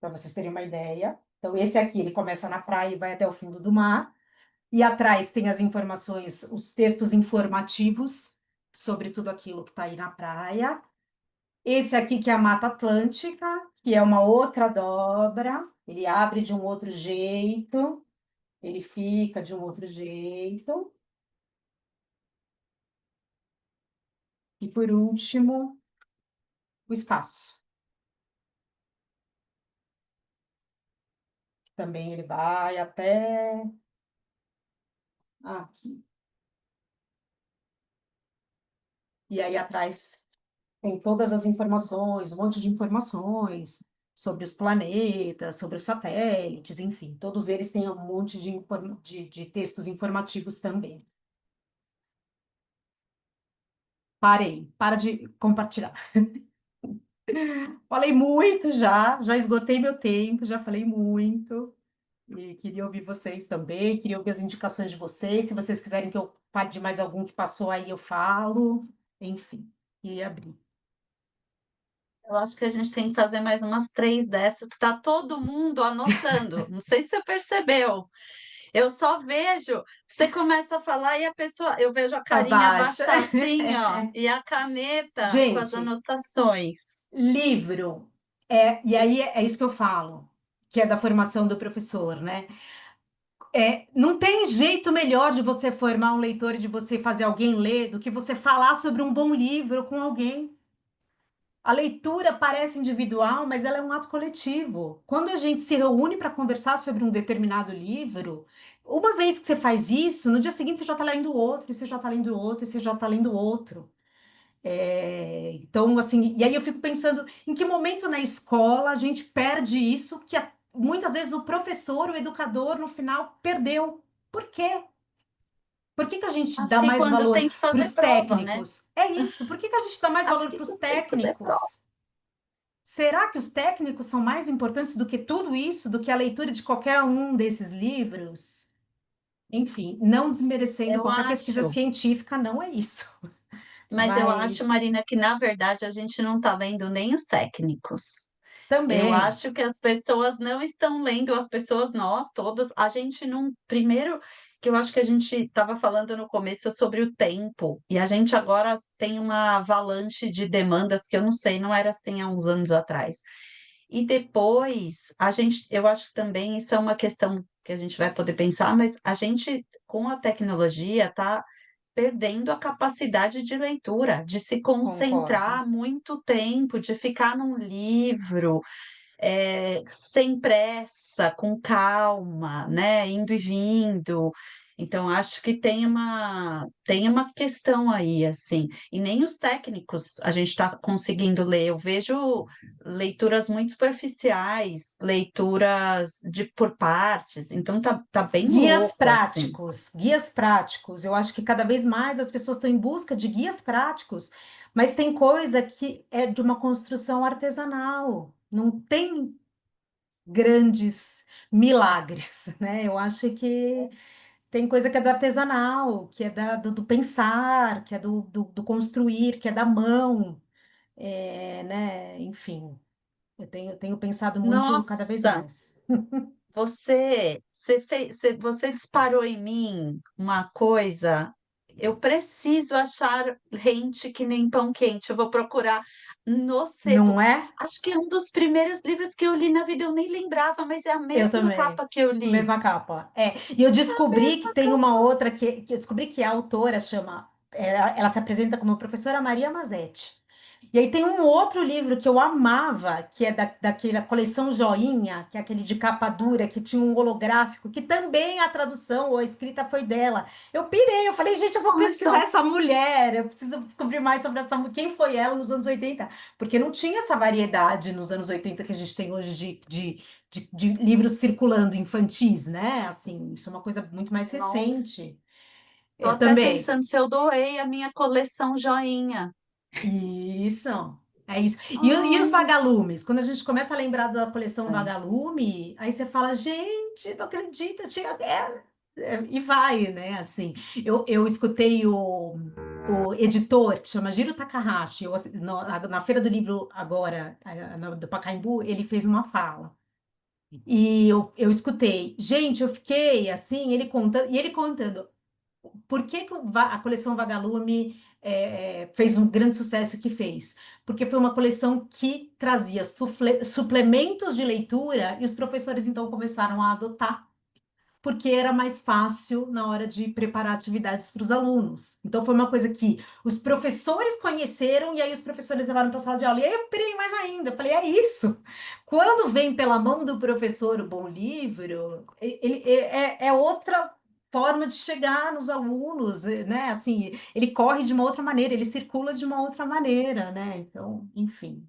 Para vocês terem uma ideia. Então, esse aqui, ele começa na praia e vai até o fundo do mar. E atrás tem as informações, os textos informativos sobre tudo aquilo que está aí na praia. Esse aqui, que é a Mata Atlântica, que é uma outra dobra. Ele abre de um outro jeito, ele fica de um outro jeito. E por último, o espaço. Também ele vai até aqui. E aí atrás tem todas as informações, um monte de informações sobre os planetas, sobre os satélites, enfim, todos eles têm um monte de textos informativos também. Parei, para de compartilhar. Falei muito já esgotei meu tempo, já falei muito. E queria ouvir vocês também, queria ouvir as indicações de vocês. Se vocês quiserem que eu fale de mais algum que passou aí, eu falo. Enfim, queria abrir. Eu acho que a gente tem que fazer mais umas 3 dessas, que tá todo mundo anotando. Não sei se você percebeu. Eu só vejo, você começa a falar e a pessoa, eu vejo a carinha Abaixa. abaixar assim, ó, e a caneta com as Gente, anotações. livro, e aí é isso que eu falo, que é da formação do professor, né? Não tem jeito melhor de você formar um leitor e de você fazer alguém ler do que você falar sobre um bom livro com alguém. A leitura parece individual, mas ela é um ato coletivo. Quando a gente se reúne para conversar sobre um determinado livro, uma vez que você faz isso, no dia seguinte você já está lendo outro, e você já está lendo outro, e você já está lendo outro. Então, assim, e aí eu fico pensando em que momento na escola a gente perde isso que muitas vezes o professor, o educador, no final, perdeu. Por quê? Por que que a gente Acho dá que mais quando valor tem que para fazer os prova, né? técnicos? É isso. Por que que a gente dá mais Acho valor que para os quando tem que fazer prova. técnicos? Será que os técnicos são mais importantes do que tudo isso, do que a leitura de qualquer um desses livros? Enfim, não desmerecendo Eu qualquer pesquisa acho, científica, não é isso. mas eu acho, Mas Marina, que na verdade a gente não está lendo nem os técnicos. Eu também acho que as pessoas não estão lendo, as pessoas, nós todas, a gente não. Primeiro, que eu acho que a gente estava falando no começo sobre o tempo, e a gente agora tem uma avalanche de demandas que eu não sei, não era assim há uns anos atrás. E depois, eu acho que também isso é uma questão que a gente vai poder pensar, mas a gente, com a tecnologia, está perdendo a capacidade de leitura, de se concordo. concentrar muito tempo, de ficar num livro, sem pressa, com calma, né? Indo e vindo. Então, acho que tem uma questão aí, assim, e nem os técnicos a gente está conseguindo ler. Eu vejo leituras muito superficiais, leituras por partes, então tá bem Guias louco, assim. práticos, guias práticos. Eu acho que cada vez mais as pessoas estão em busca de guias práticos, mas tem coisa que é de uma construção artesanal. Não tem grandes milagres, né? Eu acho que tem coisa que é do artesanal, que é do pensar, que é do construir, que é da mão, né? Enfim, eu tenho pensado muito cada vez Nossa, mais. você disparou em mim uma coisa. Eu preciso achar rente que nem pão quente. Eu vou procurar no sebo. Não é? Acho que é um dos primeiros livros que eu li na vida. Eu nem lembrava, mas é a Eu mesma também. capa que eu li. Mesma capa. E eu descobri que tem uma outra que eu descobri que a autora chama. Ela se apresenta como professora Maria Mazetti. E aí tem um outro livro que eu amava, que é daquela coleção Joinha, que é aquele de capa dura, que tinha um holográfico, que também a tradução ou a escrita foi dela. Eu pirei, eu falei, gente, eu vou Olha pesquisar só. essa mulher, eu preciso descobrir mais sobre essa mulher, quem foi ela nos anos 80, porque não tinha essa variedade nos anos 80 que a gente tem hoje de livros circulando infantis, né? Assim, isso é uma coisa muito mais Nossa. recente. Tô Eu até também. pensando se eu doei a minha coleção Joinha. Isso, é isso. E os Ai, vagalumes? Quando a gente começa a lembrar da coleção é. Vagalume, aí você fala, gente, não acredito, eu tinha. E vai, né? Assim, eu escutei o editor, que chama Jiro Takahashi, na Feira do Livro agora, do Pacaembu, ele fez uma fala. E eu escutei, gente, eu fiquei assim, ele contando por que que a coleção Vagalume fez um grande sucesso que fez? Porque foi uma coleção que trazia suplementos de leitura e os professores então começaram a adotar, porque era mais fácil na hora de preparar atividades para os alunos. Então foi uma coisa que os professores conheceram e aí os professores levaram para a sala de aula. E aí eu pirei mais ainda, eu falei, é isso. Quando vem pela mão do professor o bom livro, ele é outra forma de chegar nos alunos, né? Assim, ele corre de uma outra maneira, ele circula de uma outra maneira, né? Então, enfim.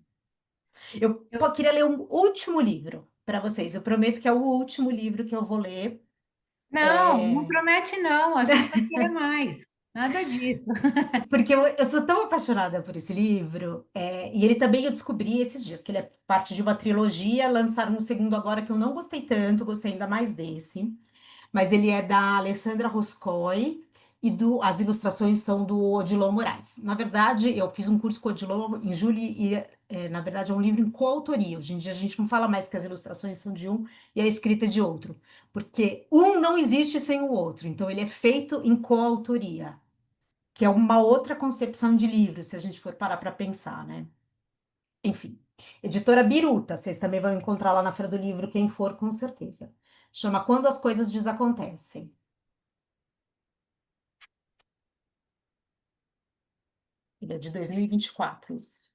Queria ler um último livro para vocês. Eu prometo que é o último livro que eu vou ler. Não, não promete não, a gente vai querer mais. Nada disso. Porque eu sou tão apaixonada por esse livro, e ele também eu descobri esses dias, que ele é parte de uma trilogia, lançaram um segundo agora que eu não gostei tanto, gostei ainda mais desse, mas ele é da Alessandra Roscoe, e as ilustrações são do Odilon Moraes. Na verdade, eu fiz um curso com o Odilon em julho e, na verdade, é um livro em coautoria. Hoje em dia a gente não fala mais que as ilustrações são de um e a escrita é de outro, porque um não existe sem o outro. Então, ele é feito em coautoria, que é uma outra concepção de livro, se a gente for parar para pensar, né? Enfim, editora Biruta, vocês também vão encontrar lá na Feira do Livro, quem for, com certeza. Chama Quando as Coisas Desacontecem. Ele é de 2024, isso.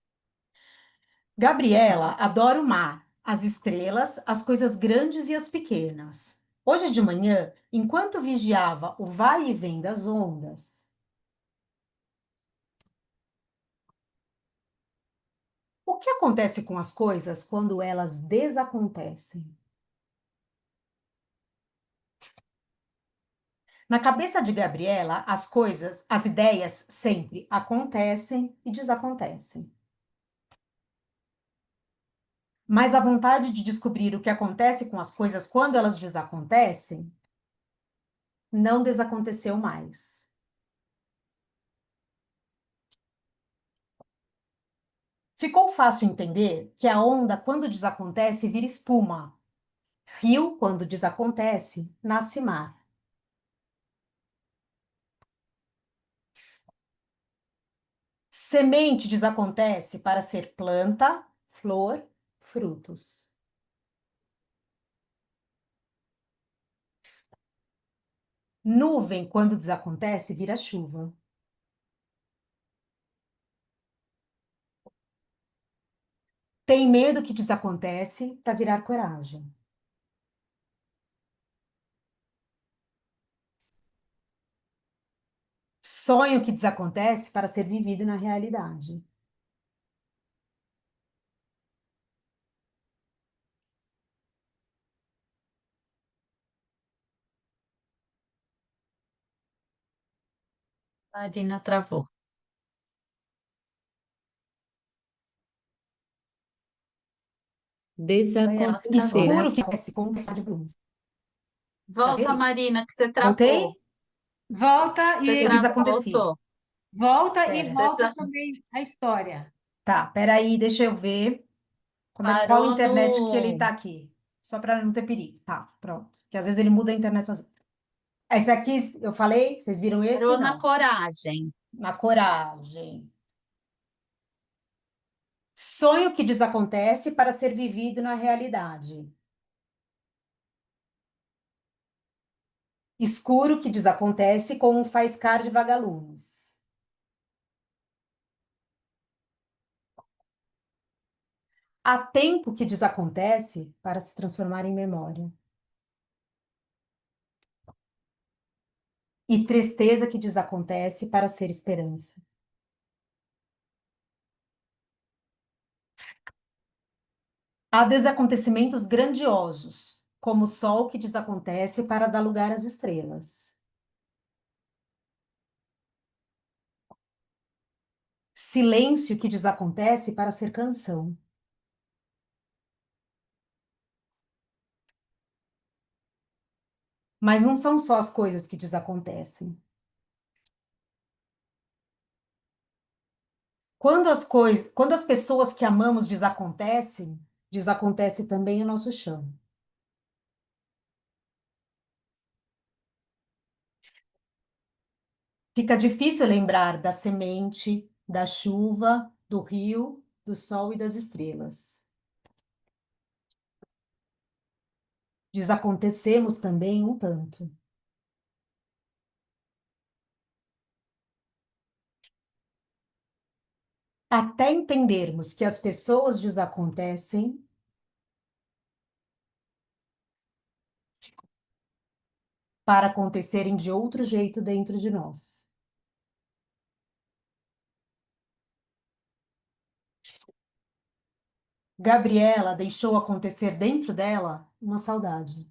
Gabriela adora o mar, as estrelas, as coisas grandes e as pequenas. Hoje de manhã, enquanto vigiava o vai e vem das ondas, o que acontece com as coisas quando elas desacontecem? Na cabeça de Gabriela, as coisas, as ideias sempre acontecem e desacontecem. Mas a vontade de descobrir o que acontece com as coisas quando elas desacontecem não desaconteceu mais. Ficou fácil entender que a onda, quando desacontece, vira espuma. Rio, quando desacontece, nasce mar. Semente desacontece para ser planta, flor, frutos. Nuvem, quando desacontece, vira chuva. Tem medo que desacontece para virar coragem. Sonho que desacontece para ser vivido na realidade. Marina travou. Ela travou. Escuro que acontece com o de Brumas. Tá Volta, vendo? Marina, que você Voltei? travou. Volta Você e Eu travou, desaconteci. voltou. volta e Pera. Você volta também a história. Tá, peraí, deixa eu ver qual parou internet que ele no. tá aqui. Só para não ter perigo. Tá, pronto. Que às vezes ele muda a internet sozinho. Esse aqui, eu falei, vocês viram esse? Parou na Não. coragem. Na coragem. Sonho que desacontece para ser vivido na realidade. Escuro que desacontece com um faiscar de vagalumes. Há tempo que desacontece para se transformar em memória. E tristeza que desacontece para ser esperança. Há desacontecimentos grandiosos, como o sol que desacontece para dar lugar às estrelas. Silêncio que desacontece para ser canção. Mas não são só as coisas que desacontecem. Quando as pessoas que amamos desacontecem, desacontece também o nosso chão. Fica difícil lembrar da semente, da chuva, do rio, do sol e das estrelas. Desacontecemos também um tanto. Até entendermos que as pessoas desacontecem para acontecerem de outro jeito dentro de nós. Gabriela deixou acontecer dentro dela uma saudade.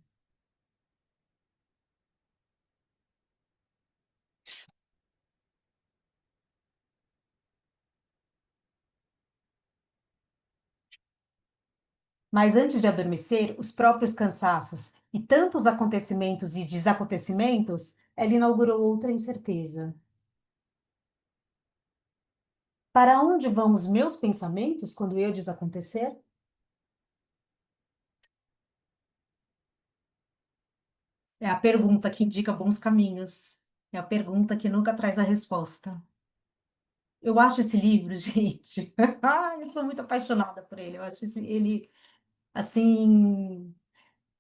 Mas antes de adormecer, os próprios cansaços e tantos acontecimentos e desacontecimentos ela inaugurou outra incerteza. Para onde vão os meus pensamentos quando eu desacontecer? É a pergunta que indica bons caminhos. É a pergunta que nunca traz a resposta. Eu acho esse livro, gente. Eu sou muito apaixonada por ele. Eu acho ele, assim,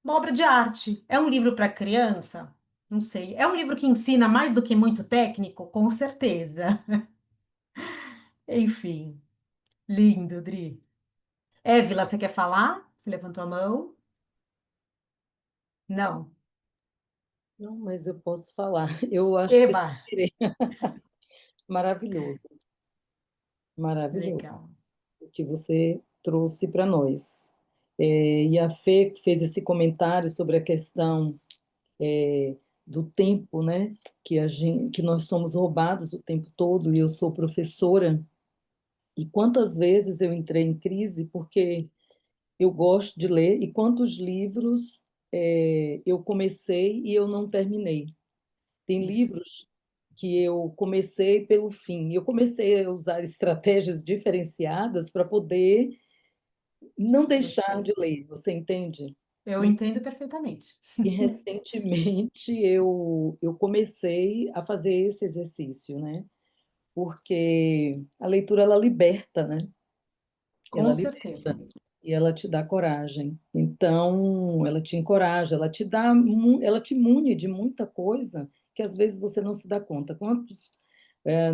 uma obra de arte. É um livro para criança? Não sei. É um livro que ensina mais do que muito técnico? Com certeza. Enfim, lindo, Dri. Évila, você quer falar? Você levantou a mão? Não. Não, mas eu posso falar. Eu acho que Eba! maravilhoso, maravilhoso Legal. o que você trouxe para nós. E a Fê fez esse comentário sobre a questão do tempo, né? Que nós somos roubados o tempo todo, e eu sou professora, e quantas vezes eu entrei em crise porque eu gosto de ler, e quantos livros eu comecei e eu não terminei. Tem Isso. livros que eu comecei pelo fim. Eu comecei a usar estratégias diferenciadas para poder não Eu deixar sei. de ler, você entende? Eu E, entendo perfeitamente. e recentemente eu comecei a fazer esse exercício, né? Porque a leitura ela liberta, né? Com Ela certeza. liberta e ela te dá coragem. Então, ela te encoraja, ela te mune de muita coisa que às vezes você não se dá conta.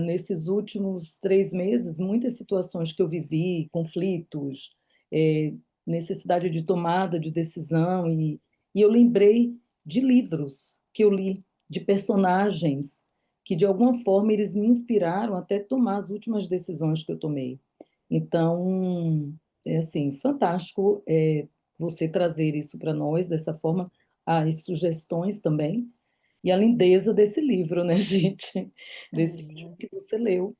Nesses últimos 3 meses, muitas situações que eu vivi, conflitos, é, necessidade de tomada de decisão, e eu lembrei de livros que eu li, de personagens que, de alguma forma, eles me inspiraram até tomar as últimas decisões que eu tomei. Então, é assim, fantástico você trazer isso para nós dessa forma, as sugestões também, e a lindeza desse livro, né, gente? É Desse último lindo. que você leu.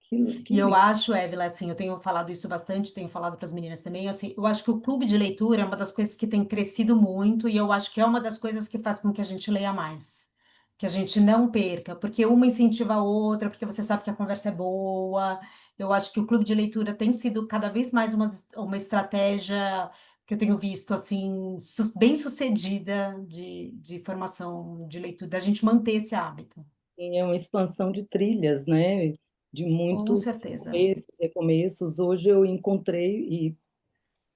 Que E eu lindo. acho, Évila, assim, eu tenho falado isso bastante, tenho falado para as meninas também, assim, eu acho que o clube de leitura é uma das coisas que tem crescido muito e eu acho que é uma das coisas que faz com que a gente leia mais, que a gente não perca, porque uma incentiva a outra, porque você sabe que a conversa é boa. Eu acho que o clube de leitura tem sido cada vez mais uma estratégia que eu tenho visto, assim, bem sucedida de formação de leitura, da gente manter esse hábito. É uma expansão de trilhas, né? De Com muitos certeza. começos, recomeços. Hoje eu encontrei,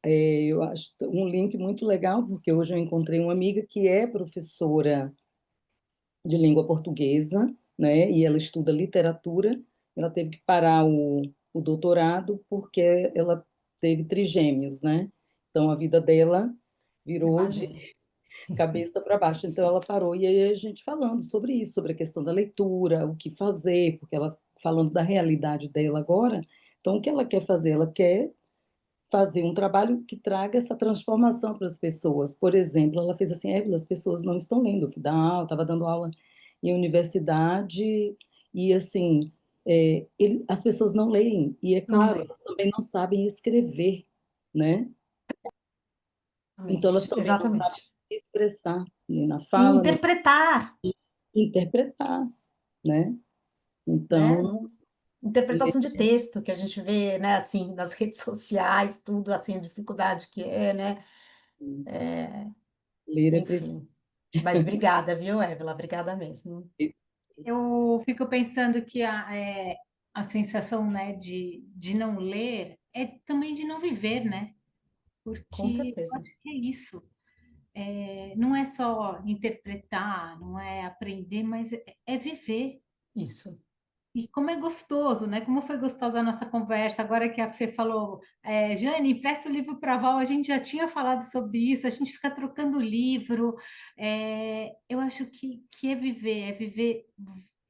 e eu acho um link muito legal, porque hoje eu encontrei uma amiga que é professora de língua portuguesa, né? E ela estuda literatura. Ela teve que parar o doutorado porque ela teve trigêmeos, né? Então a vida dela virou de Imagino. cabeça para baixo. Então ela parou, e aí a gente falando sobre isso, sobre a questão da leitura, o que fazer, porque ela falando da realidade dela agora. Então o que ela quer fazer? Ela quer fazer um trabalho que traga essa transformação para as pessoas. Por exemplo, ela fez assim: Évila, as pessoas não estão lendo. Eu fui dar aula, estava dando aula em universidade, e assim, as pessoas não leem, e é Não claro, lê. elas também não sabem escrever, né? Então elas Exatamente. também não sabem Exatamente. se expressar, nem na E fala, nem interpretar, interpretar, né? né? Então, ler, Interpretação de texto que a gente vê, né, assim, nas redes sociais, tudo assim, a dificuldade que é, né? ler é preciso. Enfim. Mas obrigada, viu, Évila? Obrigada mesmo. Eu fico pensando que a sensação, né, de não ler é também de não viver, né? Com Porque eu certeza. acho que é isso. Não é só interpretar, não é aprender, mas é viver. Isso. E como é gostoso, né? Como foi gostosa a nossa conversa. Agora que a Fê falou, Jane, empresta o livro para a Val, a gente já tinha falado sobre isso, a gente fica trocando livro. Eu acho que é viver.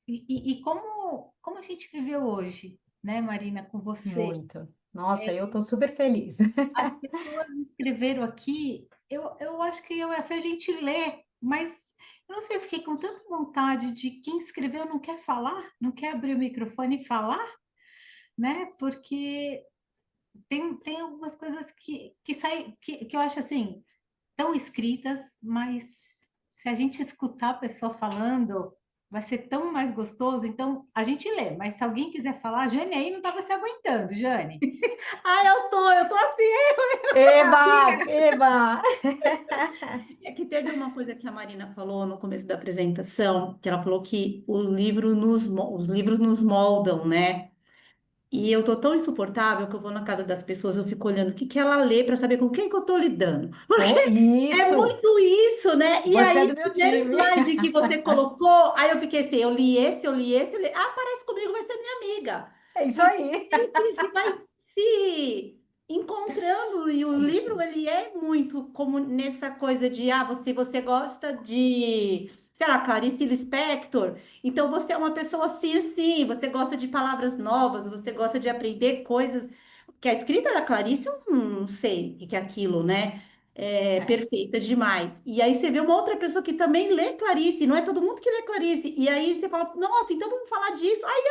E como a gente viveu hoje, né, Marina, com você? Muito. Nossa, eu tô super feliz. As pessoas escreveram aqui, eu acho que eu e a Fê a gente lê, mas eu não sei, eu fiquei com tanta vontade de quem escreveu não quer falar, não quer abrir o microfone e falar, né? Porque tem algumas coisas que saem, que eu acho assim, tão escritas, mas se a gente escutar a pessoa falando, vai ser tão mais gostoso. Então, a gente lê, mas se alguém quiser falar, a Jane aí não estava se aguentando, Jane. Ah, eu tô assim. Eba, eba! É que teve uma coisa que a Marina falou no começo da apresentação, que ela falou que os livros nos moldam, né? E eu tô tão insuportável que eu vou na casa das pessoas, eu fico olhando o que que ela lê para saber com quem que eu tô lidando. Porque Oh, é isso! muito isso, né? E Você é aí, do o meu primeiro time. slide que você colocou, aí eu fiquei assim, eu li esse, eu li esse, eu li... Ah, parece comigo, vai ser minha amiga. É isso Porque aí. se vai se encontrando, e o livro, Isso. ele é muito como nessa coisa de, ah, você gosta de, sei lá, Clarice Lispector, então você é uma pessoa assim, assim, você gosta de palavras novas, você gosta de aprender coisas, que a escrita da Clarice, eu não sei o que que é aquilo, né? É É, perfeita demais. E aí você vê uma outra pessoa que também lê Clarice, não é todo mundo que lê Clarice. E aí você fala, nossa, então vamos falar disso. Aí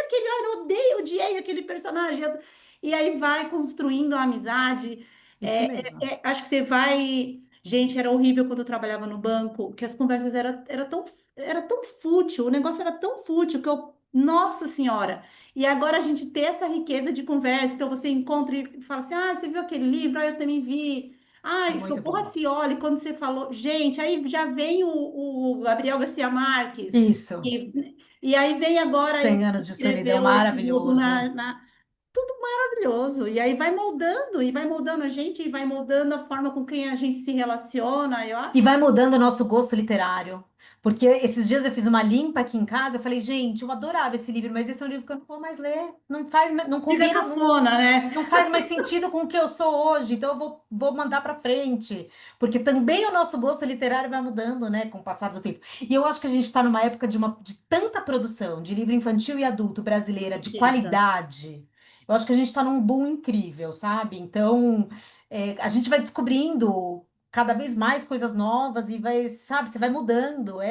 aquele, ai, eu odeio, odiei aquele personagem. E aí vai construindo a amizade. isso mesmo. Acho que você vai. Gente, era horrível quando eu trabalhava no banco, que as conversas era tão fútil, o negócio era tão fútil que eu. Nossa Senhora! E agora a gente tem essa riqueza de conversa, então você encontra e fala assim: ah, você viu aquele livro? Ah, eu também vi. Ai, Muito Socorro bom. Cioli, quando você falou. Gente, aí já vem o Gabriel Garcia Marques. Isso. E aí vem agora ele 100 anos de solidão, escreveu esse novo maravilhoso. tudo maravilhoso. E aí vai moldando a gente, e vai moldando a forma com quem a gente se relaciona. Eu E acho vai que mudando o nosso gosto literário. Porque esses dias eu fiz uma limpa aqui em casa, eu falei, gente, eu adorava esse livro, mas esse é um livro que eu não vou mais ler. Não faz, não fica combina, cafona, né? não faz mais sentido com o que eu sou hoje, então eu vou mandar para frente. Porque também o nosso gosto literário vai mudando, né, com o passar do tempo. E eu acho que a gente está numa época de tanta produção de livro infantil e adulto brasileira, de Riqueza. qualidade. Eu acho que a gente está num boom incrível, sabe? Então, a gente vai descobrindo cada vez mais coisas novas e vai, sabe, você vai mudando.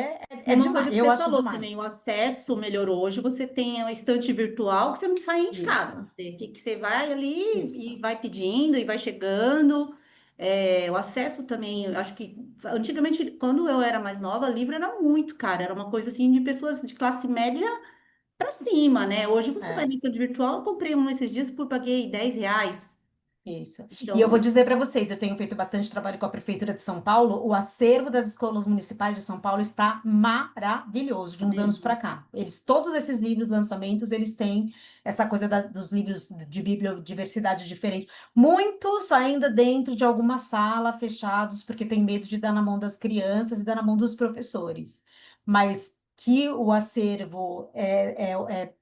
E É uma coisa demais, que eu você acho falou também, o demais. acesso melhorou. Hoje você tem uma estante virtual que você não sai de Isso, casa. Você vai ali isso. e vai pedindo e vai chegando. É, o acesso também, eu acho que antigamente, quando eu era mais nova, livro era muito caro. Era uma coisa assim de pessoas de classe média para cima, né? Hoje você vai É. no estante virtual, eu comprei um esses dias por paguei R$ 10. Isso. E eu vou Então, dizer para vocês, eu tenho feito bastante trabalho com a Prefeitura de São Paulo. O acervo das escolas municipais de São Paulo está maravilhoso de tá uns anos mesmo. para cá. Eles, todos esses livros, lançamentos, eles têm essa coisa dos livros de bibliodiversidade diferente. Muitos ainda dentro de alguma sala, fechados, porque tem medo de dar na mão das crianças e dar na mão dos professores. Mas que o acervo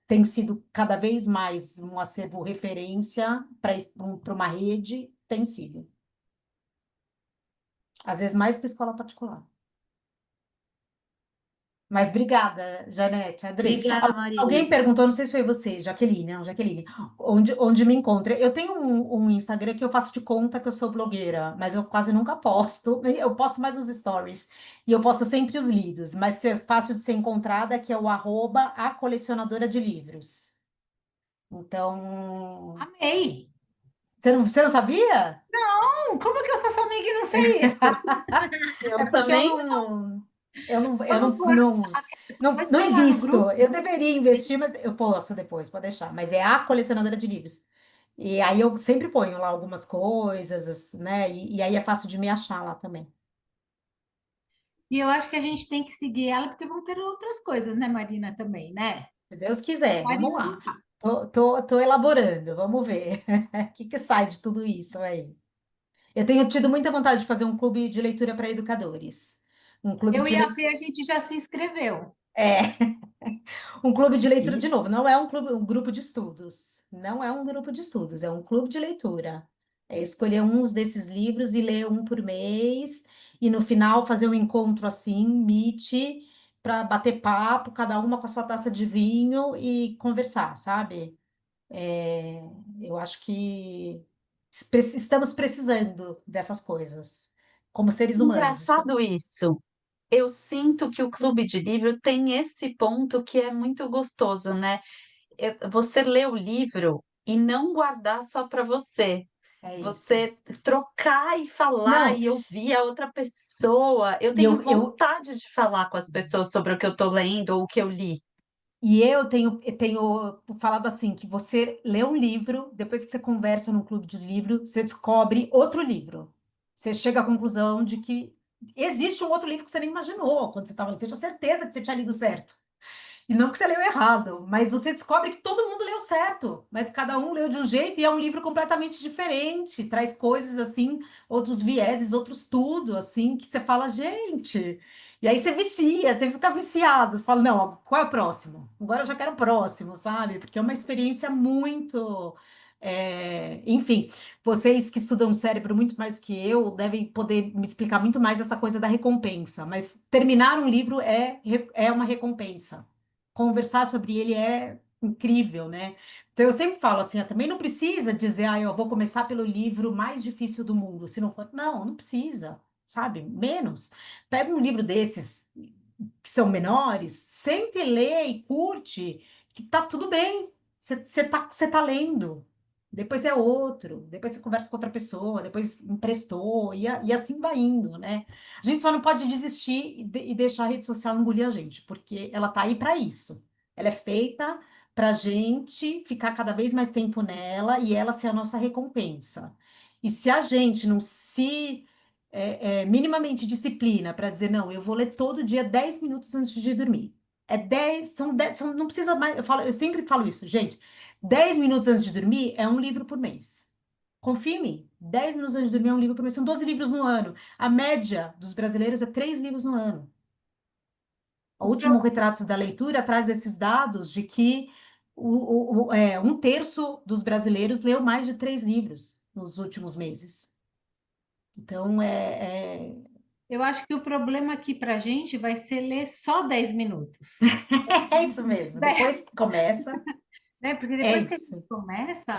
tem sido cada vez mais um acervo referência para uma rede, tem sido. Às vezes mais que escola particular. Mas obrigada, Janete, adorei. Obrigada, Marina. Alguém perguntou, não sei se foi você, Jaqueline, não, Jaqueline, onde me encontra? Eu tenho um Instagram que eu faço de conta que eu sou blogueira, mas eu quase nunca posto. Eu posto mais os stories e eu posto sempre os lidos, mas que é fácil de ser encontrada, que é o @a colecionadora de livros. Então, Amei! você não sabia? Como que eu sou sua amiga e não sei isso? É Eu porque eu também não, eu não, eu Vamos não, pôr, não, não, depois não põe lá no invisto. grupo. Eu deveria investir, mas eu posso depois, pode deixar. Mas é a colecionadora de livros. E aí eu sempre ponho lá algumas coisas, né? E aí é fácil de me achar lá também. E eu acho que a gente tem que seguir ela, porque vão ter outras coisas, né, Marina, também, né? Se Deus quiser, vamos Marina lá. não tá. Tô elaborando, vamos ver o que sai de tudo isso aí. Eu tenho tido muita vontade de fazer um clube de leitura para educadores. Um clube Eu de e a leitura. Fê, a gente já se inscreveu. Um clube de leitura, de E novo, não é um clube, um grupo de estudos. Não é um grupo de estudos, é um clube de leitura. É escolher uns desses livros e ler um por mês, e no final fazer um encontro assim, meet, para bater papo, cada uma com a sua taça de vinho e conversar, sabe? É, eu acho que estamos precisando dessas coisas. Como seres humanos, engraçado estamos. isso. Eu sinto que o clube de livro tem esse ponto que é muito gostoso, né? Você lê o livro e não guardar só para você. É isso. Você trocar e falar Não, e ouvir a outra pessoa. Eu e tenho eu, vontade de falar com as pessoas sobre o que eu estou lendo ou o que eu li. eu tenho falado assim, que você lê um livro, depois que você conversa num clube de livro, você descobre outro livro. Você chega à conclusão de que existe um outro livro que você nem imaginou quando você estava lendo. Você tinha certeza que você tinha lido certo. E não que você leu errado, mas você descobre que todo mundo leu certo, mas cada um leu de um jeito e é um livro completamente diferente, traz coisas assim, outros vieses, outros tudo, assim, que você fala, gente. E aí você vicia, você fica viciado, fala, não, qual é o próximo? Agora eu já quero o próximo, sabe? Porque é uma experiência muito. Enfim, vocês que estudam o cérebro muito mais do que eu devem poder me explicar muito mais essa coisa da recompensa, mas terminar um livro é uma recompensa. Conversar sobre ele é incrível, né? Então eu sempre falo assim, também não precisa dizer, eu vou começar pelo livro mais difícil do mundo, se não for, não precisa, sabe? Menos. Pega um livro desses que são menores, sente e lê e curte, que tá tudo bem. Você tá lendo. Depois é outro, depois você conversa com outra pessoa, depois emprestou, e assim vai indo, né? A gente só não pode desistir e deixar a rede social engolir a gente, porque ela tá aí para isso. Ela é feita para a gente ficar cada vez mais tempo nela e ela ser a nossa recompensa. E se a gente não se minimamente disciplina para dizer, não, eu vou ler todo dia 10 minutos antes de dormir. É 10, são 10, não precisa mais. Eu sempre falo isso, gente. 10 minutos antes de dormir é um livro por mês. Confia em mim. 10 minutos antes de dormir é um livro por mês. São 12 livros no ano. A média dos brasileiros é 3 livros no ano. O último Retratos da Leitura traz esses dados de que um terço dos brasileiros leu mais de 3 livros nos últimos meses. Então, Eu acho que o problema aqui para a gente vai ser ler só 10 minutos. é isso mesmo. Depois que começa, Né? Porque é depois que a gente isso. começa,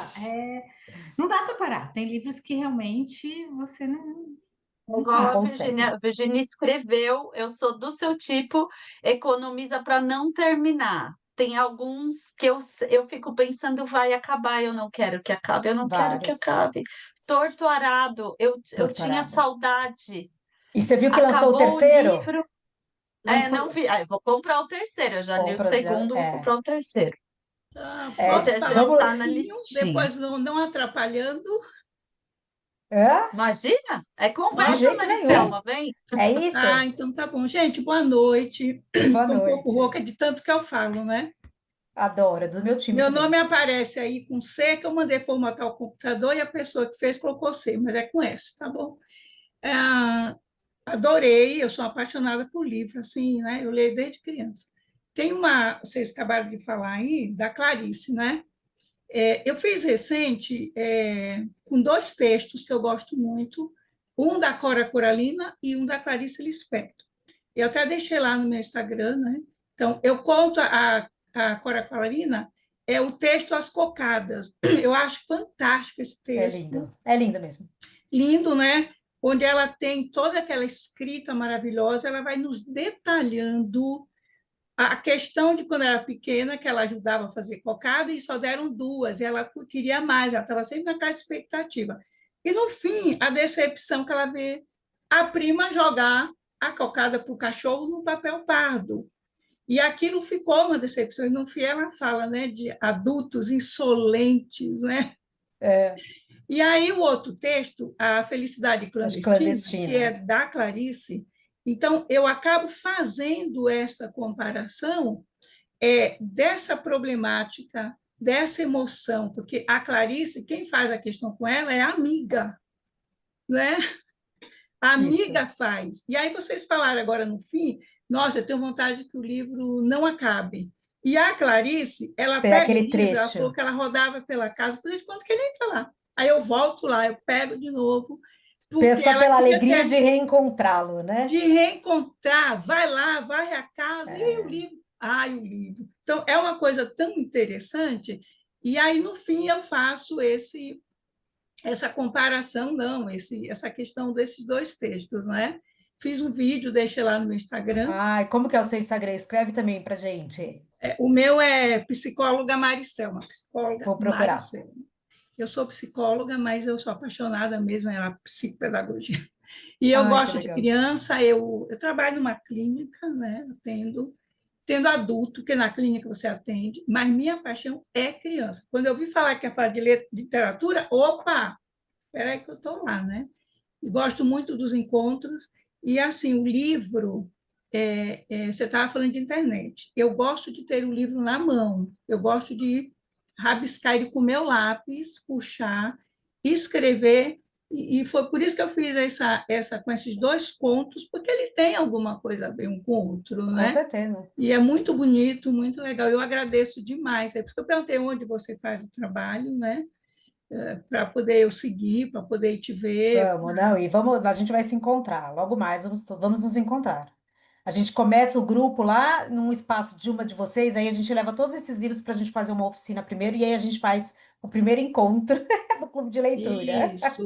não dá para parar. Tem livros que realmente você não Igual Não para. a consegue. Virginia escreveu, eu sou do seu tipo, economiza para não terminar. Tem alguns que eu fico pensando, vai acabar, eu não quero que acabe, eu não quero que Vários. acabe. Torto Arado, eu tinha Torturada. saudade. E você viu que lançou o Acabou o terceiro? livro, Lançou. não vi. Eu vou comprar o terceiro, eu já li o Compra, segundo, vou comprar o terceiro. O Posso terceiro falar um vamos. está na pouquinho, listinha. depois não atrapalhando? Hã? Imagina? De Posso? Conversa, jeito nenhum. Mariselma, vem. É isso? Ah, então tá bom. Gente, boa noite. Boa Estou um pouco noite. rouca de tanto que eu falo, né? Adoro, é do meu time Meu nome também. aparece aí com C, que eu mandei formatar o computador e a pessoa que fez colocou C, mas é com S, tá bom? Ah, adorei, eu sou apaixonada por livro, assim, né? Eu leio desde criança. Tem vocês acabaram de falar aí, da Clarice, né? Eu fiz recente com 2 textos que eu gosto muito, um da Cora Coralina e um da Clarice Lispector. Eu até deixei lá no meu Instagram, né? Então, eu conto a Cora Coralina, é o texto As Cocadas. Eu acho fantástico esse texto, É lindo mesmo. lindo, né? Onde ela tem toda aquela escrita maravilhosa, ela vai nos detalhando a questão de quando era pequena, que ela ajudava a fazer cocada e só deram 2, e ela queria mais, ela estava sempre naquela expectativa. E, no fim, a decepção que ela vê a prima jogar a cocada para o cachorro no papel pardo. E aquilo ficou uma decepção. E, no fim, ela fala, né, de adultos insolentes, né? É, E aí o outro texto, A Felicidade de Clandestina, que é clandestina. da Clarice, então eu acabo fazendo essa comparação dessa problemática, dessa emoção, porque a Clarice, quem faz a questão com ela é a amiga, né? A Isso. amiga faz. E aí vocês falaram agora no fim, nossa, eu tenho vontade que o livro não acabe. E a Clarice, ela Tem pega o aquele livro, ela falou trecho. que ela rodava pela casa, fazia de conta que ele entra lá. Aí eu volto lá, eu pego de novo, porque Só ela pela queria alegria ter de reencontrá-lo, de né? reencontrar, vai lá, varre a casa, e o É, livro, ai, o livro. Então, é uma coisa tão interessante, e aí, no fim, eu faço essa comparação, não, essa questão desses 2 textos, não é? Fiz um vídeo, deixei lá no meu Instagram. Ai, como que é o seu Instagram? Escreve também pra gente. O meu é psicóloga Maricelma, psicóloga Vou procurar. Maricelma. Eu sou psicóloga, mas eu sou apaixonada mesmo pela psicopedagogia. E eu Ai, que gosto de legal. criança, eu trabalho numa clínica, né? Tendo adulto, que na clínica você atende, mas minha paixão é criança. Quando eu vi falar que ia falar de literatura, opa, espera aí que eu estou lá, né? E gosto muito dos encontros. E, assim, o livro, você estava falando de internet, eu gosto de ter o livro na mão, eu gosto de rabiscar ele com meu lápis, puxar, escrever, e foi por isso que eu fiz essa com esses dois contos, porque ele tem alguma coisa a ver um com o outro, Com né? certeza. E é muito bonito, muito legal. Eu agradeço demais. É por isso que eu perguntei onde você faz o trabalho, né? Para poder eu seguir, para poder te ver. Vamos, não, e vamos, a gente vai se encontrar. Logo mais, vamos nos encontrar. A gente começa o grupo lá num espaço de uma de vocês, aí a gente leva todos esses livros para a gente fazer uma oficina primeiro, e aí a gente faz o primeiro encontro do clube de leitura. Isso.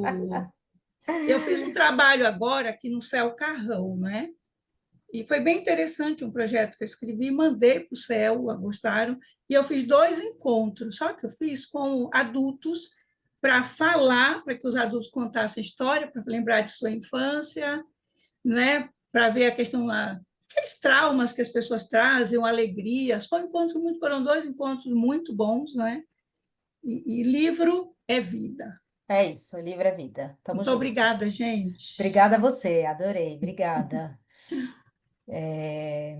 Eu fiz um trabalho agora aqui no Céu Carrão, né? E foi bem interessante um projeto que eu escrevi, mandei para o Céu, gostaram, e eu fiz 2 encontros, só que eu fiz com adultos para falar, para que os adultos contassem história, para lembrar de sua infância, né? Para ver a questão lá, aqueles traumas que as pessoas trazem, alegrias. Foram 2 encontros muito bons, né? E livro é vida. É isso, o livro é vida. Tamo Muito junto. obrigada, gente. Obrigada a você, adorei, obrigada. É,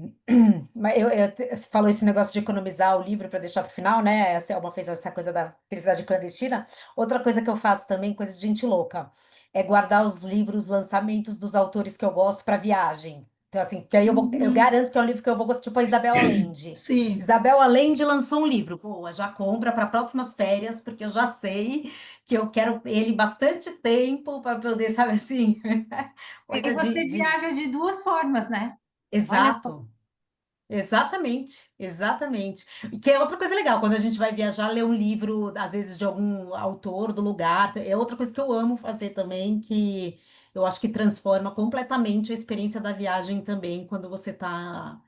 Mas você falou esse negócio de economizar o livro para deixar para o final, né? A Selma fez essa coisa da felicidade clandestina. Outra coisa que eu faço também, coisa de gente louca, é guardar os livros, lançamentos dos autores que eu gosto para viagem. Então, assim, que aí eu Uhum. garanto que é um livro que eu vou gostar, tipo a Isabel Allende. Sim, Isabel Allende lançou um livro. Boa, já compra para próximas férias, porque eu já sei que eu quero ele bastante tempo para poder, sabe assim, E coisa você de... viaja de duas formas, né? Olha só. Exato. Exatamente, exatamente. E que é outra coisa legal, quando a gente vai viajar, ler um livro, às vezes, de algum autor do lugar, é outra coisa que eu amo fazer também, que eu acho que transforma completamente a experiência da viagem também, quando você tá,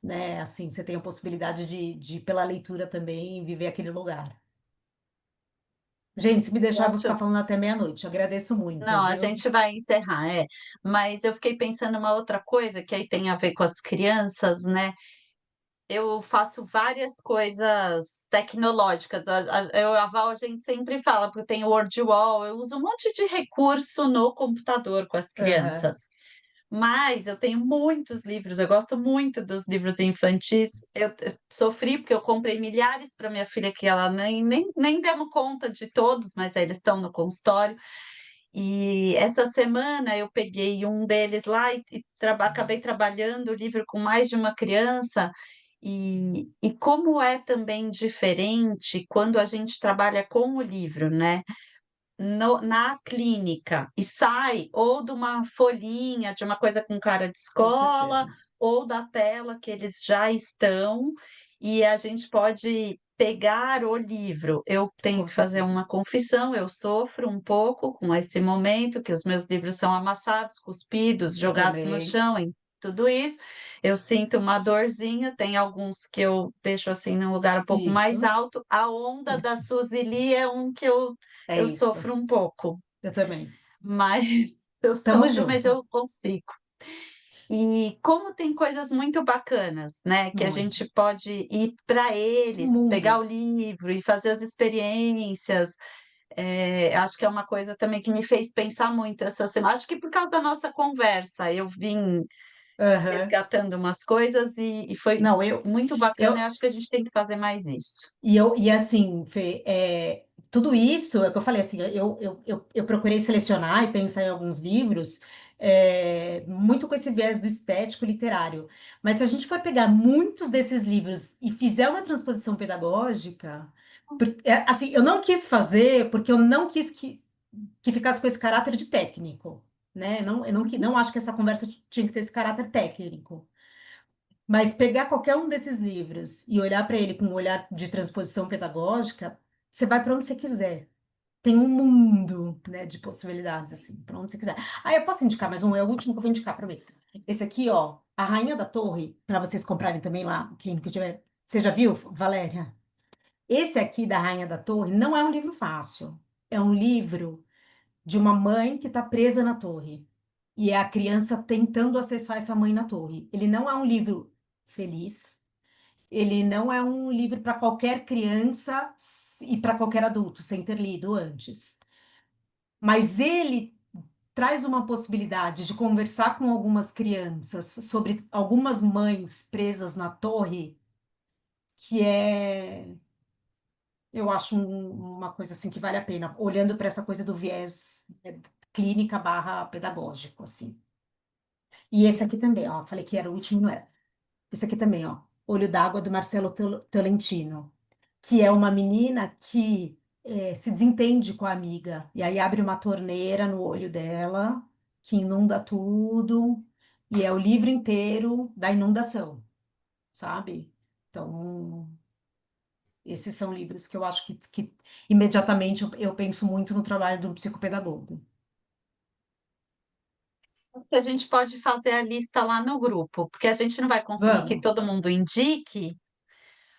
né, assim, você tem a possibilidade de pela leitura também, viver aquele lugar. Gente, se me deixar, eu vou ficar Posso? falando até meia-noite. Agradeço muito, Não, a viu? gente vai encerrar, é. Mas eu fiquei pensando uma outra coisa que aí tem a ver com as crianças, né? Eu faço várias coisas tecnológicas. A Val, a gente sempre fala, porque tem o Wordwall, eu uso um monte de recurso no computador com as Aham. crianças. Mas eu tenho muitos livros, eu gosto muito dos livros infantis. Eu sofri porque eu comprei milhares para minha filha, que ela nem demos conta de todos, mas aí eles estão no consultório. E essa semana eu peguei um deles lá acabei trabalhando o livro com mais de uma criança. E como é também diferente quando a gente trabalha com o livro, né? Na clínica e sai ou de uma folhinha, de uma coisa com cara de Com escola, certeza. ou da tela que eles já estão, e a gente pode pegar o livro. Eu tenho Com que fazer certeza. uma confissão, eu sofro um pouco com esse momento, que os meus livros são amassados, cuspidos, Eu jogados no também. chão, e tudo isso. Eu sinto uma dorzinha, tem alguns que eu deixo assim num lugar um pouco mais Isso. alto. A onda da Suzy Lee é um que É eu isso. sofro um pouco, Eu também. mas eu Tamo sofro, mas junto. eu consigo. E como tem coisas muito bacanas, né, que a Muito. gente pode ir para O eles, pegar mundo. o livro e fazer as experiências, acho que é uma coisa também que me fez pensar muito essa semana. Acho que por causa da nossa conversa, eu vim Aham. resgatando umas coisas e foi Não, muito bacana. eu, Eu acho que a gente tem que fazer mais isso. e assim, Fê, tudo isso, é o que eu falei, assim, eu procurei selecionar e pensar em alguns livros, muito com esse viés do estético literário. Mas se a gente for pegar muitos desses livros e fizer uma transposição pedagógica, assim, eu não quis fazer porque eu não quis que ficasse com esse caráter de técnico, né? Não acho que essa conversa tinha que ter esse caráter técnico. Mas pegar qualquer um desses livros e olhar para ele com um olhar de transposição pedagógica, você vai para onde você quiser. Tem um mundo, né, de possibilidades, assim, para onde você quiser. Ah, eu posso indicar mais um, é o último que eu vou indicar para ver. Esse aqui, ó, A Rainha da Torre, para vocês comprarem também lá, quem nunca tiver. Você já viu, Valéria? Esse aqui da Rainha da Torre não é um livro fácil. É um livro de uma mãe que está presa na torre. E é a criança tentando acessar essa mãe na torre. Ele não é um livro feliz. Ele não é um livro para qualquer criança e para qualquer adulto, sem ter lido antes. Mas ele traz uma possibilidade de conversar com algumas crianças sobre algumas mães presas na torre, que eu acho uma coisa assim que vale a pena, olhando para essa coisa do viés clínica barra pedagógico, assim. E esse aqui também, ó, falei que era o último, não era. Esse aqui também, ó, Olho d'Água, do Marcelo Tolentino, que é uma menina que se desentende com a amiga, e aí abre uma torneira no olho dela, que inunda tudo, e é o livro inteiro da inundação, sabe? Então, esses são livros que eu acho que imediatamente eu penso muito no trabalho do psicopedagogo. Que a gente pode fazer a lista lá no grupo, porque a gente não vai conseguir que Vamos, todo mundo indique,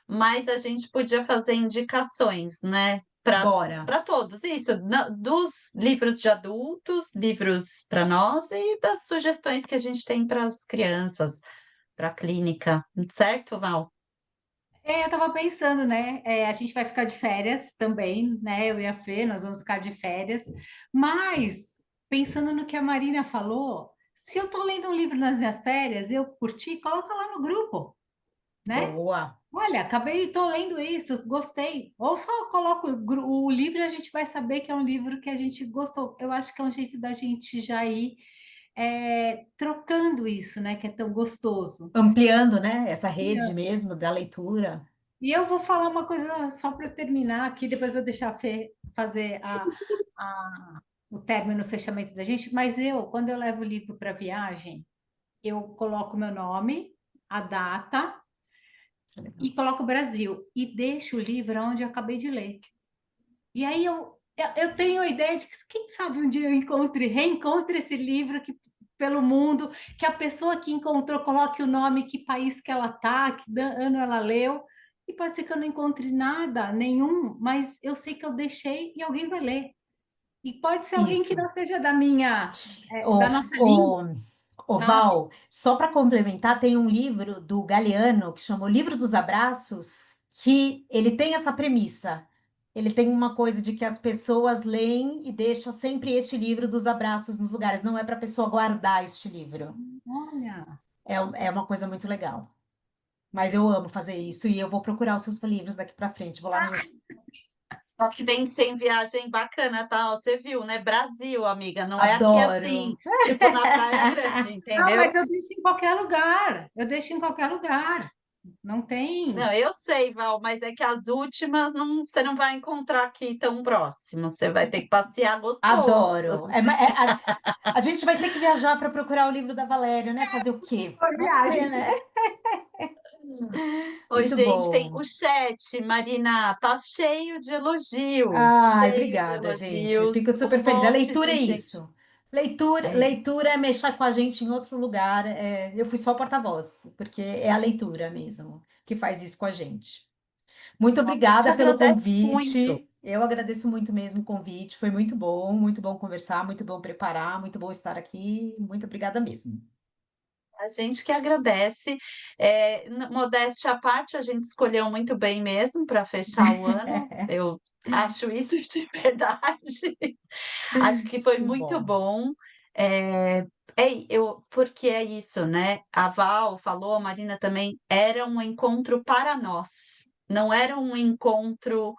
mas a gente podia fazer indicações, né? bora. Para todos, isso, dos livros de adultos, livros para nós e das sugestões que a gente tem para as crianças, para a clínica, certo, Val? Eu estava pensando, né? A gente vai ficar de férias também, né? Eu e a Fê, nós vamos ficar de férias. Mas, pensando no que a Marina falou, se eu estou lendo um livro nas minhas férias, eu curti, coloca lá no grupo, né? Boa. Olha, acabei, estou lendo isso, gostei. Ou só coloco o livro e a gente vai saber que é um livro que a gente gostou. Eu acho que é um jeito da gente já ir trocando isso, né? Que é tão gostoso. Ampliando, né, essa rede mesmo da leitura. E eu vou falar uma coisa só para terminar aqui, depois vou deixar a Fê fazer o término, o fechamento da gente, mas quando eu levo o livro para viagem, eu coloco meu nome, a data e coloco o Brasil e deixo o livro onde eu acabei de ler. E aí eu tenho a ideia de que, quem sabe, um dia eu reencontre esse livro pelo mundo, que a pessoa que encontrou coloque o nome, que país que ela tá, que ano ela leu, e pode ser que eu não encontre nada, nenhum, mas eu sei que eu deixei e alguém vai ler. E pode ser alguém que Isso. não seja O, da nossa língua, o, o sabe? Val, só para complementar, tem um livro do Galeano que chama O Livro dos Abraços, que ele tem essa premissa. Ele tem uma coisa de que as pessoas leem e deixam sempre este livro dos abraços nos lugares. Não é para a pessoa guardar este livro. Olha, É uma coisa muito legal. Mas eu amo fazer isso e eu vou procurar os seus livros daqui para frente. Vou lá no. Só que tem que ser em viagem bacana, tá? Ó, você viu, né? Brasil, amiga, não é aqui assim, Adoro. tipo na Praia Grande, não, entendeu? mas eu deixo em qualquer lugar, eu deixo em qualquer lugar, não tem. Não, eu sei, Val, mas é que as últimas você não vai encontrar aqui tão próximo. Você vai ter que passear gostoso. Adoro. A gente vai ter que viajar para procurar o livro da Valéria, né? Fazer o quê? Por Vamos ver, viagem. né? Oi, Muito gente, tem bom. o chat, Marina, tá cheio de elogios, Ai, cheio de obrigada, gente. Fico elogios, super um feliz. A monte leitura de é gente. isso. Leitura, É isso. leitura é mexer com a gente em outro lugar. Eu fui só porta-voz, porque é a leitura mesmo que faz isso com a gente. Muito A gente obrigada pelo agradece muito. convite. Eu agradeço muito mesmo o convite. Foi muito bom conversar, muito bom preparar, muito bom estar aqui. Muito obrigada mesmo. A gente que agradece. Modéstia à parte, a gente escolheu muito bem mesmo para fechar o ano. Eu acho isso de verdade. Acho que foi Que muito bom. bom. Porque é isso, né? A Val falou, a Marina também, era um encontro para nós. Não era um encontro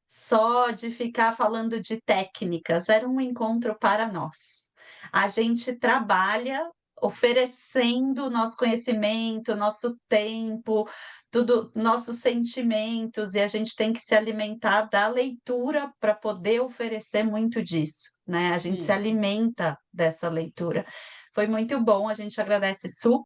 só de ficar falando de técnicas, era um encontro para nós. A gente trabalha oferecendo nosso conhecimento, nosso tempo, tudo, nossos sentimentos, e a gente tem que se alimentar da leitura para poder oferecer muito disso, né? A gente se Isso. alimenta dessa leitura. Foi muito bom, a gente agradece super.